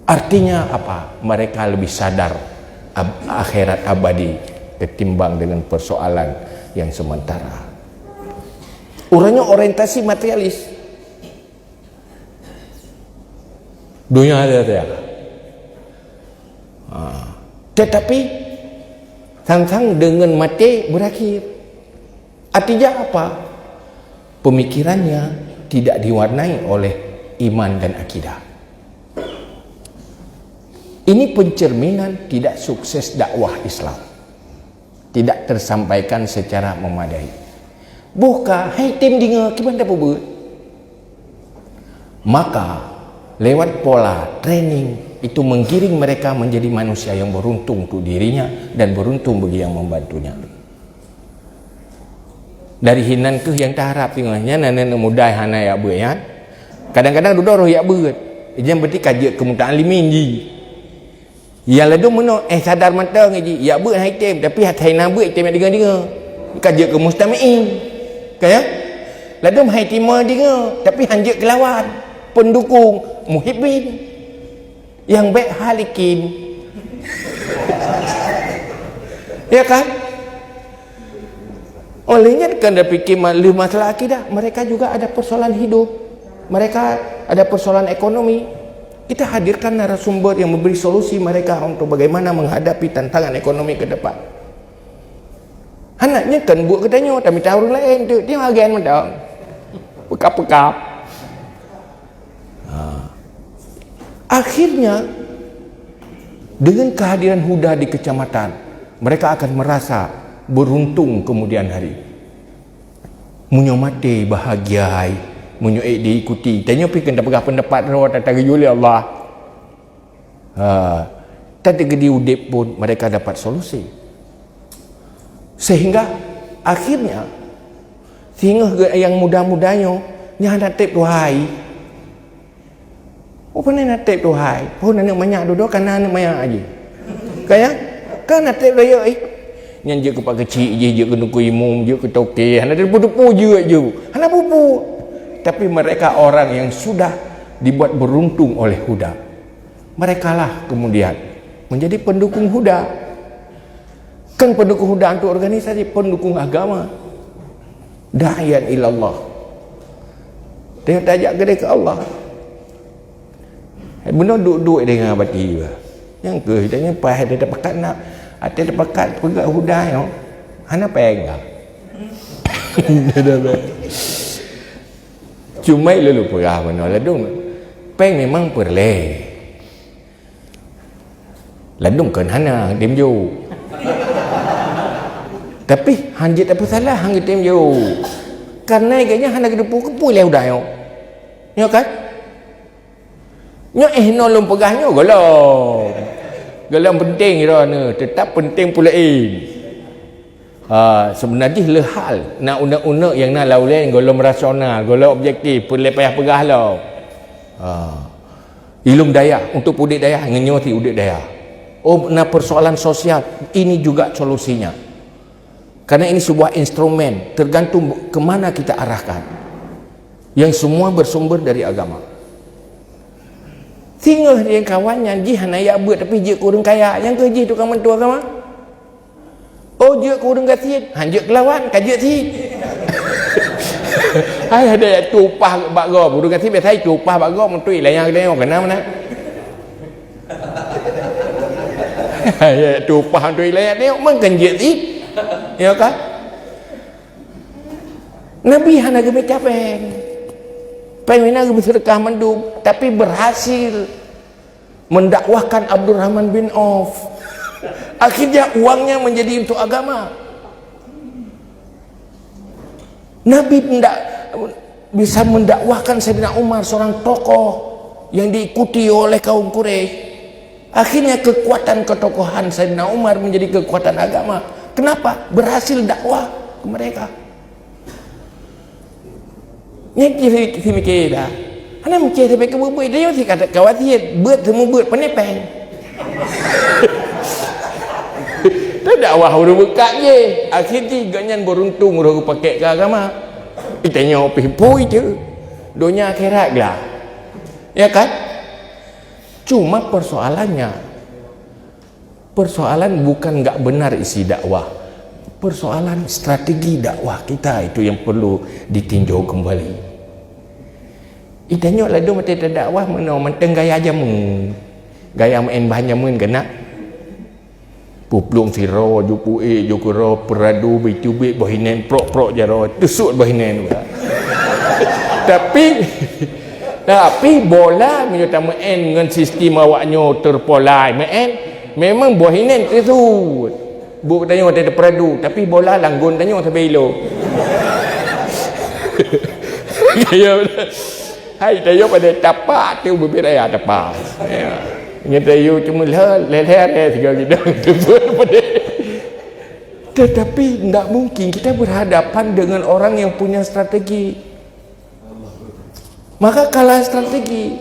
Artinya apa? Mereka lebih sadar akhirat abadi ketimbang dengan persoalan yang sementara. Orangnya orientasi materialis. Dunia ada. Tetapi sang-sang dengan mati berakhir. Artinya apa? Pemikirannya tidak diwarnai oleh iman dan akidah. Ini pencerminan tidak sukses dakwah Islam. Tidak tersampaikan secara memadai. Buka, hai tim dengar, gimana apa buat? Maka, lewat pola training, itu menggiring mereka menjadi manusia yang beruntung untuk dirinya dan beruntung bagi yang membantunya. Dari hinan ke yang tak harap tengahnya nenek muda hana ya beyan. Kadang-kadang duduk roh ya beut. Jangan berarti kaji kemutaan limin ji. Ya ladu meno sadar mata ngaji. Ya beut hai tem tapi hatai na beut tem dengar-dengar. Kaji ke mustamiin. Kaya? Ladu hai timah dengar tapi hanjak kelawan. Pendukung muhibbin. Yang baik halikin. Ya kan? Olehnya kan dia fikir masalah akidah, mereka juga ada persoalan hidup, mereka ada persoalan ekonomi. Kita hadirkan narasumber yang memberi solusi mereka untuk bagaimana menghadapi tantangan ekonomi ke depan. Anaknya kan buat katanya, tapi tahu orang lain tu dia bagian mana? Pekap-pekap. Akhirnya Dengan kehadiran Huda di kecamatan, mereka akan merasa beruntung kemudian hari. Munyo mati bahagia, munyo diikuti. Tanya pergi kena pegang pendapat rawat datang yuli Allah. Tadi gedi udip pun mereka dapat solusi. Sehingga akhirnya yang muda-mudanya nya natip tuhai. Apa ni natip tuhai? Pun nak banyak duduk kan nak banyak aja. Kaya kan natip raya yang je kepak kecil je kena kuimum je ke toke hana depu-depu je hana pupu. Tapi mereka orang yang sudah dibuat beruntung oleh Huda. Merekalah kemudian menjadi pendukung Huda. Kan pendukung Huda untuk organisasi, pendukung agama. Da'iyan ilallah. Dia tajak ke Allah. Benar duduk dengan abadi. Yang ke hidupnya pahit dia dapat nak ada dapat pegang Huda yo. Hana pegang. Cuma lalu perah mana ladung. Peng memang perle. Ladung kan hana dem jo. Tapi hanjit apa salah hang dem jo. Karena kayaknya hana kedepu le Huda yo. Yo kan? Nyo nolong pegahnya golong. Golong penting ira ni, tetap penting pula sebenarnya lehal nak unek-unek yang nak laulen golong rasional, golong objektif, pun payah pegah lah. Ilmu daya untuk udik daya ngenyo ti udik daya. Oh, na persoalan sosial ini juga solusinya. Karena ini sebuah instrumen tergantung ke mana kita arahkan. Yang semua bersumber dari agama. Tinggal dia kawannya jih hanaya buat tapi je kurang kaya yang ke jih tukang mentua kama. Oh je kurang gatit, hanjek kelawan kajek ti. Hai ada tupah bak go, kurang gatit biasa tupah bak go mentui lah yang dia kena mana. Hai tupah mentui lah dia mengkan je ti. Ya kan? Nabi hana ge capek. Pengen bersedekah mendung tapi berhasil mendakwahkan Abdurrahman bin Auf. Akhirnya uangnya menjadi untuk agama. Nabi tidak bisa mendakwahkan Sayyidina Umar, seorang tokoh yang diikuti oleh kaum Quraisy. Akhirnya kekuatan ketokohan Sayyidina Umar menjadi kekuatan agama. Kenapa? Berhasil dakwah ke mereka. Ni kita mikir dah. Ana mikir sampai ke bubui dia mesti kata khawatir beut semua beut penepeng. Tak dakwah urang bekak je. Akhirnya ganyan beruntung urang pakai ke agama. Itanya pui je. Dunia akhirat lah. Ya kan? Cuma persoalannya bukan enggak benar isi dakwah. Persoalan strategi dakwah kita itu yang perlu ditinjau kembali. Itanya lah dia mati dakwah mana menteng gaya jamu. Gaya main bahan jamun kena. Puplung siro jupu jukuro peradu bitubi bahinen prok jaro tusuk bahinen. Tapi bola menyata main dengan sistem awaknya terpolai main memang bahinen tusuk. Bu tanya ada peradu tapi bola langgun tanya sampai ilo. Ya. Hai tayo pada tapak tu berbeda tapak. Ya. Nya tayo cuma leher tiga kita pada. Tetapi tidak mungkin kita berhadapan dengan orang yang punya strategi. Maka kalah strategi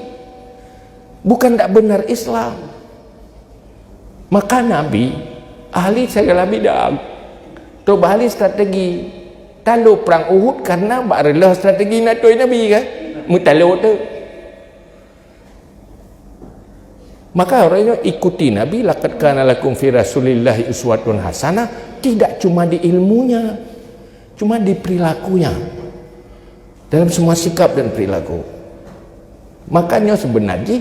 bukan tak benar Islam. Maka Nabi ahli segala bidang tu ahli strategi talu perang Uhud karena barelah strategi nak tuai Nabi kan mutalu tu. Maka orangnya ikuti Nabi laqad kana lakum fi rasulillahi uswatun hasanah, tidak cuma di ilmunya, cuma di perilakunya, dalam semua sikap dan perilaku. Makanya sebenarnya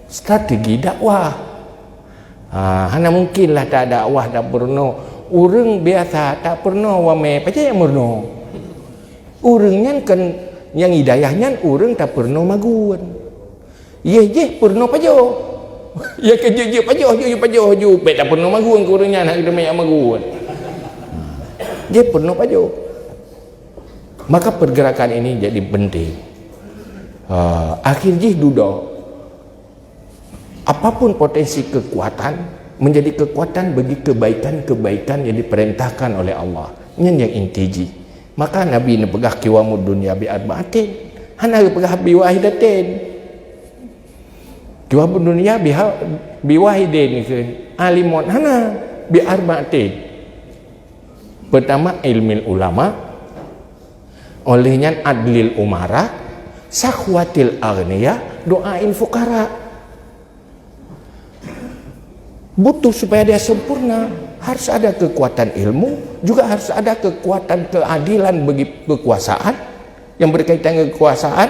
strategi dakwah hanya mungkinlah tak dakwah tak pernah orang biasa tak pernah wame pakai yang murno orangnya kan yang hidayahnya orang tak pernah magun ye pernah pajo Ya kerja je pajuh je. Pek tak penuh magun kurangnya nak kena banyak magun. Dia penuh pajuh. Maka pergerakan ini jadi penting. Akhirnya duduk. Apapun potensi kekuatan menjadi kekuatan bagi kebaikan-kebaikan yang diperintahkan oleh Allah. Ini yang intiji. Maka Nabi ni pegah kiwamud dunia bi arba'atin. Hana pegah bi wahidatin. Kiwamud dunia bi wahidin ke alimun hana bi arba'atin. Pertama ilmil ulama, olehnya adlil umara, sakhwatil aghniya, doail fuqara. Butuh supaya dia sempurna, harus ada kekuatan ilmu, juga harus ada kekuatan keadilan bagi kekuasaan yang berkaitan dengan kekuasaan,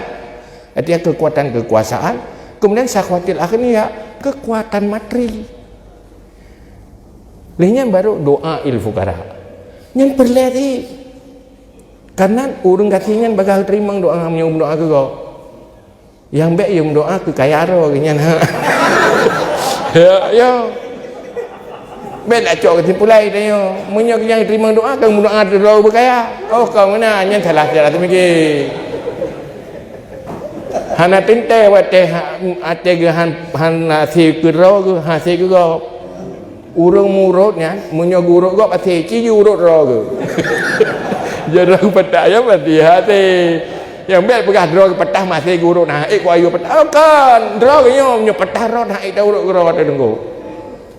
artinya kekuatan kekuasaan. Kemudian sakhwatil aghniya, kekuatan materi. Lainnya baru doail fuqara. Yang perlari karena urang katingan bakal terima doa menyum doa ke kau. Yang baik yang doa ke kaya ro kenya. Ya. Ben nak cok ketimpulan dia yo. Munyo yang terima doa kan doa terlalu berkaya. Oh kau mana yang salah tu mikir. Hana tinte wate ate ge han nasi ke ro ke hasil ke go. Urang murutnya munyo guru go pasti ci urut ro ke. Jarang petak ya berarti hati. Yang baik pegah draw ke petah masih guru naik ku ayu petah kan draw ke nyo petah ro naik dah urut ro ada dengku.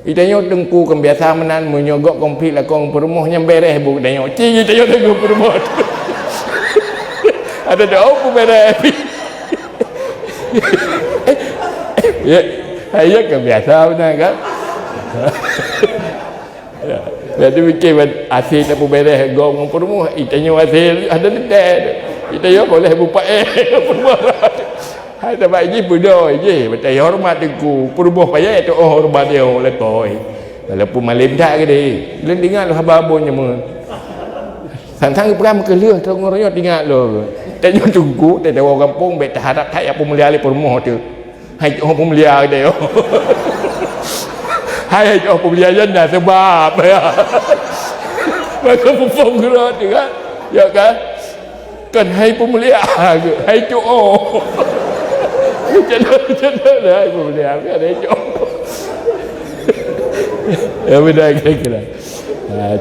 Itanyo dengku kebiasa menan menyogok komplit lah kong perumuhnya beres bu danyo ci itanyo dengku perumuh. Ada doa pun beres. Ya, ayo kebiasa benar kan? Ya. Jadi fikir hasil tak beres gong perumuh itanyo hasil ada dekat. Itanyo boleh buka perumuh. Ada baik je bodoh je. Betul hormat aku. Perumuh payah tu hormat dia lekoi. Walaupun malam tak ke dia. Lu dengar lu hababonnya mun. Sang-sang peram ke leuh tong royo dengar lu. Tanyo tunggu tak ada orang kampung bet harap tak apa mulia le perumuh tu. Hai orang pemulia dia. Hai orang pemulia janda sebab ya. Maka pupung gerak tu kan. Ya kan? Kan hai pemulia ke? Hai tu oh. Macam lah ibu boleh ambil ada jom. Ya benda kira-kira.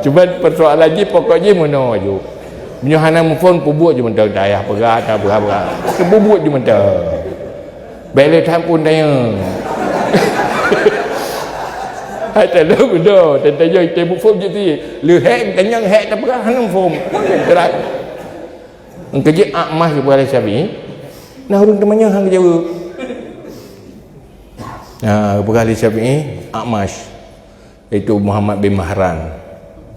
Cuma persoalan je pokoknya mana je. Menyohana mufon pubuk je mentah dayah perat tak berapa. Kebubuk je mentah. Bela tak pun daya. Hai tak lu benda. Tanya kita mufon je tu. Lu hek tanya hek tak berapa hang mufon. Kerat. Engkau akmah ke boleh sabi. Nah urang temannya hang jawab. Berkali Syafi'i Akmash itu Muhammad bin Mahran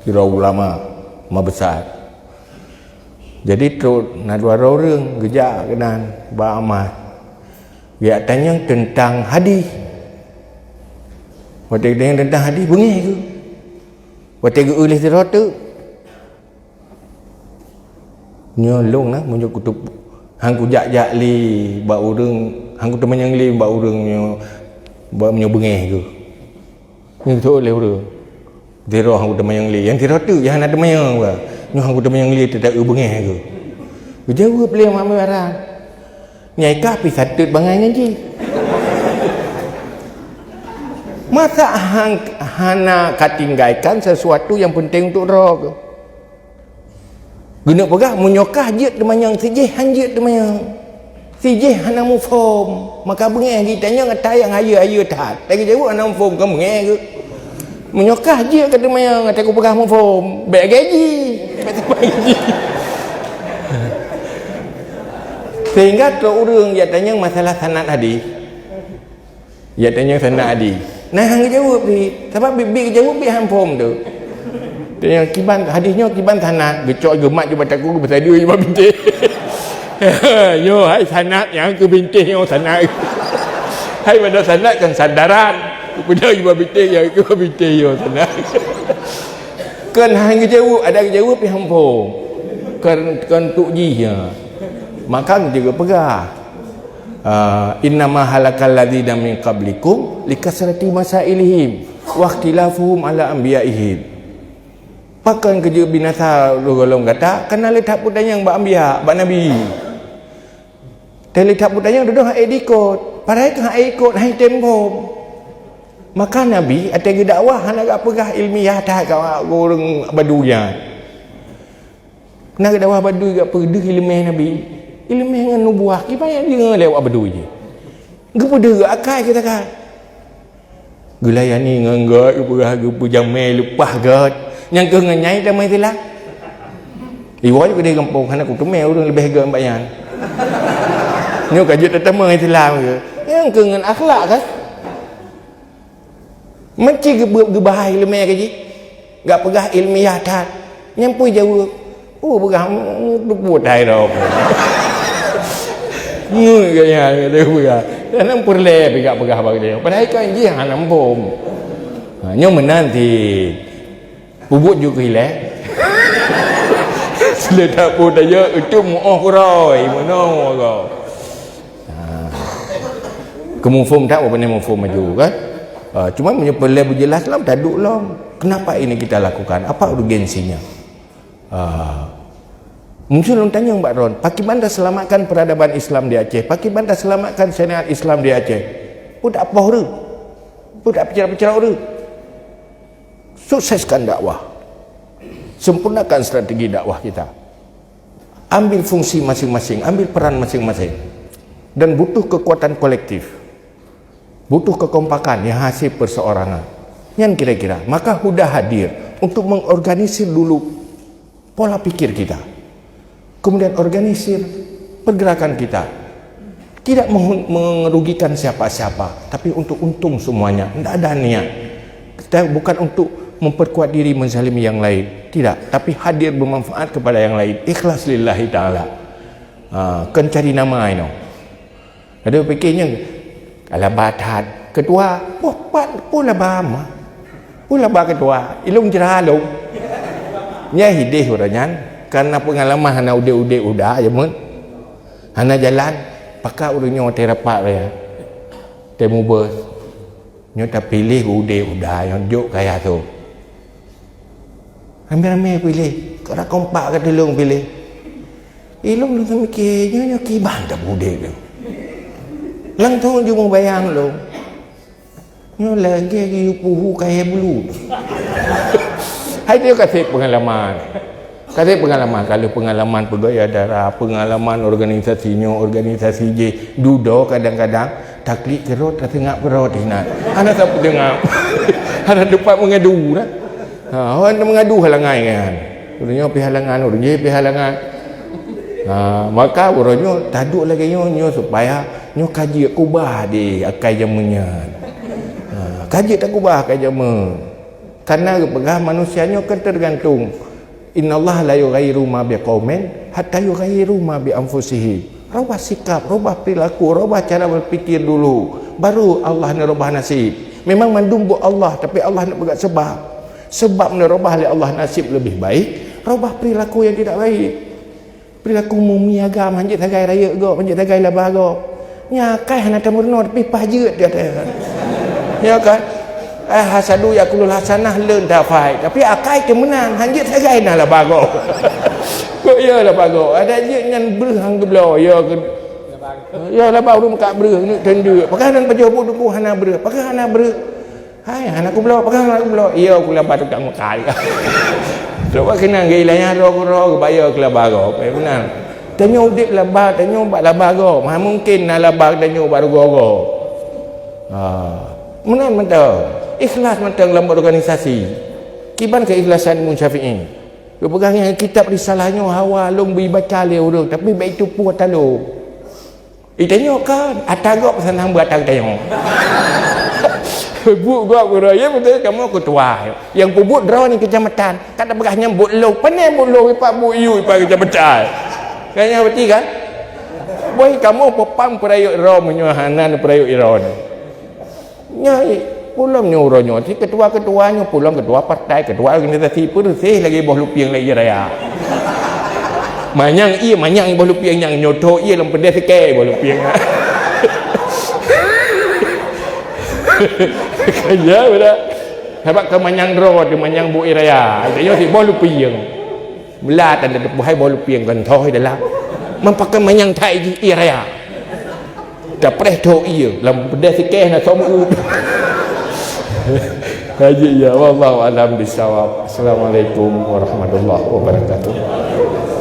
kira ulama besar. Jadi tu nak dua orang gejak kenan ba Akmash dia tanya tentang hadis. Waktu dia tentang hadis bengih ke waktu dia oleh sirah tu nyolong lah muncul kutub hang ku jak-jak li ba urang hang ku teman yang li ba urang buat menyobengeh ke ni betul oleh orang dirah hang teman yang li yang dirah tu yang ada teman yang ba ni hang teman yang li tak ubengeh ke jawab beliau mak marah nyai ka pi satut bangai ngaji masa hang hana katinggalkan sesuatu yang penting untuk roh ke guna pegah menyokah je teman yang sejih hanjit teman yang sijih hana mufom maka bengeh kitanya ngata yang ayu tak tak jawab hana mufom kamu bengeh ke menyokah je kata mayang ngata aku pegah mufom baik gaji sehingga tu urang dia tanya masalah sanad hadis dia tanya sanad hadis nah hang jawab ni sebab bibi jawab bi hang faham tu tanya kiban hadisnya kiban sanad gecok gemat je mata aku pasal dia je bintik. Yo hai sanad yang ke bintik yang sanad. Hai pada sanad kan sandaran. Kepada ibu bintik yang ke bintik yo sanad. Kan hang jawab ada jawab yang pun. Kan tuk ji ya. Maka juga pegah. innama halakal ladzina min qablikum likasrati masailihim wa ikhtilafuhum ala anbiya'ihim. Pakan kerja binasa golong kata kena letak putanya yang bak anbiya bak nabi. Dan letak putanya duduk hak ikut. Padahal kan hak ikut hai tempo. Maka nabi atau dakwah hana gak pegah ilmiah tak kau orang badunya. Nak dakwah badu gak pegah ilmiah nabi. Ilmiah dengan nubuah kipaya dia lewat badu je. Gepeda akai kita kan. Gelayani nganggat pegah pujamai lepas gat. Yang ke nganyai dah mai telah. Iwa juga dia kampung hana ku kemel orang lebih gam bayan. Nyo kaji tetama telah ke. Yang ke ngan akhlak kan. Macam gebahai lemah kaji. Gak pegah ilmiah tak. Nyampu jauh. Oh pegah buat hai dah. Ngui kaya dia pegah. Dan nampur le pegah bagi dia. Padahal kan je hang nampum. Nyo menanti bubut juga hilang. Seletak pun daya itu mu'ah kurai mana kau. Kemufum tak apa ni mufum maju kan. Cuma menyepelai berjelas lah tak duk lah. Kenapa ini kita lakukan? Apa urgensinya? Mungkin orang tanya Mbak Ron, bagaimana selamatkan peradaban Islam di Aceh? Bagaimana selamatkan syariat Islam di Aceh? Pun tak apa orang. Pun tak bicara-bicara orang. Sukseskan dakwah, sempurnakan strategi dakwah kita, ambil fungsi masing-masing, ambil peran masing-masing, dan butuh kekuatan kolektif, butuh kekompakan yang hasil perseorangan. Yang kira-kira maka Huda hadir untuk mengorganisir dulu pola pikir kita, kemudian organisir pergerakan kita, tidak merugikan siapa-siapa, tapi untuk untung semuanya. Tidak ada niat kita, bukan untuk memperkuat diri menzalimi yang lain, tidak, tapi hadir bermanfaat kepada yang lain, ikhlas lillahi ta'ala. Kan cari nama ini ada fikirnya ala batat ketua pula bama pula ba ketua ilung jeralung nya hidih uranyan karena pengalaman hana ude udah je mun hana jalan pakak urunyo terapak ya temu bos nyo tak pilih ude udah yang juk kaya tu. Ramai-ramai pilih. Kalau kompak ke telung pilih. Ilung lu mikirnya nyo kiban dah budek tu. Lang tu je mau bayang lu. Nyo lagi puhu kaya bulu. Hai dia kasih pengalaman. Kasih pengalaman. Kalau pengalaman pegawai darah, pengalaman organisasinya, organisasi J, dudo kadang-kadang taklid kerot tengah perot nak. Anak tak dengar. Anak dapat mengadu lah. Orang mengadu halangan kan. Orangnya pergi halangan, orangnya pergi halangan. Maka orangnya taduk lagi nyo supaya nyo kaji kubah di akai jamunya. Kaji tak kubah akai jamu. Karena pegah manusianya kan tergantung. Innallaha la yughayyiru ma biqaumin hatta yughayyiru ma bi anfusihim. Rubah sikap, rubah perilaku, rubah cara berfikir dulu. Baru Allah nak rubah nasib. Memang mandum buat Allah, tapi Allah nak buat sebab. Sebab merubah oleh Allah nasib lebih baik, rubah perilaku yang tidak baik. Perilaku mumiaga manjit tagai raya go, manjit tagai labah go. Nya kai hana tamurno tapi pajut dia kata. Ya kan? Hasadu yakulul hasanah leun dafai. Tapi akai kemenang hanjit tagai nah labah go. Kok ya labah go. Ada je ngan breuh hang geblo ya ke. Ya labah rum ka breuh ni tendu. Pakai nang pajoh buku hana breuh. Pakai hana breuh. Hai anak aku belok, pakai anak aku belok. Iya aku labah tukang makai. Coba kena gilanya ro bayar ke labah go. Benar. Tanyo udip labah, tanyo bak labah go. Mah mungkin nak labah tanyo baru go. Menang mentang. Ikhlas mentang dalam organisasi. Kiban keikhlasan Imam Syafi'i. Dia pegang yang kitab risalahnya hawa long baca le urang, tapi baik tu puat talu. Tanyo kan atagok pesan hang buat tanyo. Buk gua ya betul kamu ketua yang pubut draw ni kecamatan kata begahnya buk lo pandai buk lo pak buk yu pak kecamatan kayaknya betul kan boy kamu popang perayuk ro menyuhanan perayuk iron nyai pulang nyuronyo si ketua-ketuanya pulang ketua partai ketua organisasi persih lagi boh lupiang lagi raya manyang boh lupiang yang nyoto ia lem pedes ke boh lupiang Kerja pada sebab ke manyang dro di manyang bu iraya. Dia si bolu piang. Belah dan ada buai bolu piang kan thoi dah lah. Mampakai manyang thai iraya. Dah presto iya, lam benda sikeh nak somu. Haji ya wallahu alam bisawab. Assalamualaikum warahmatullahi wabarakatuh.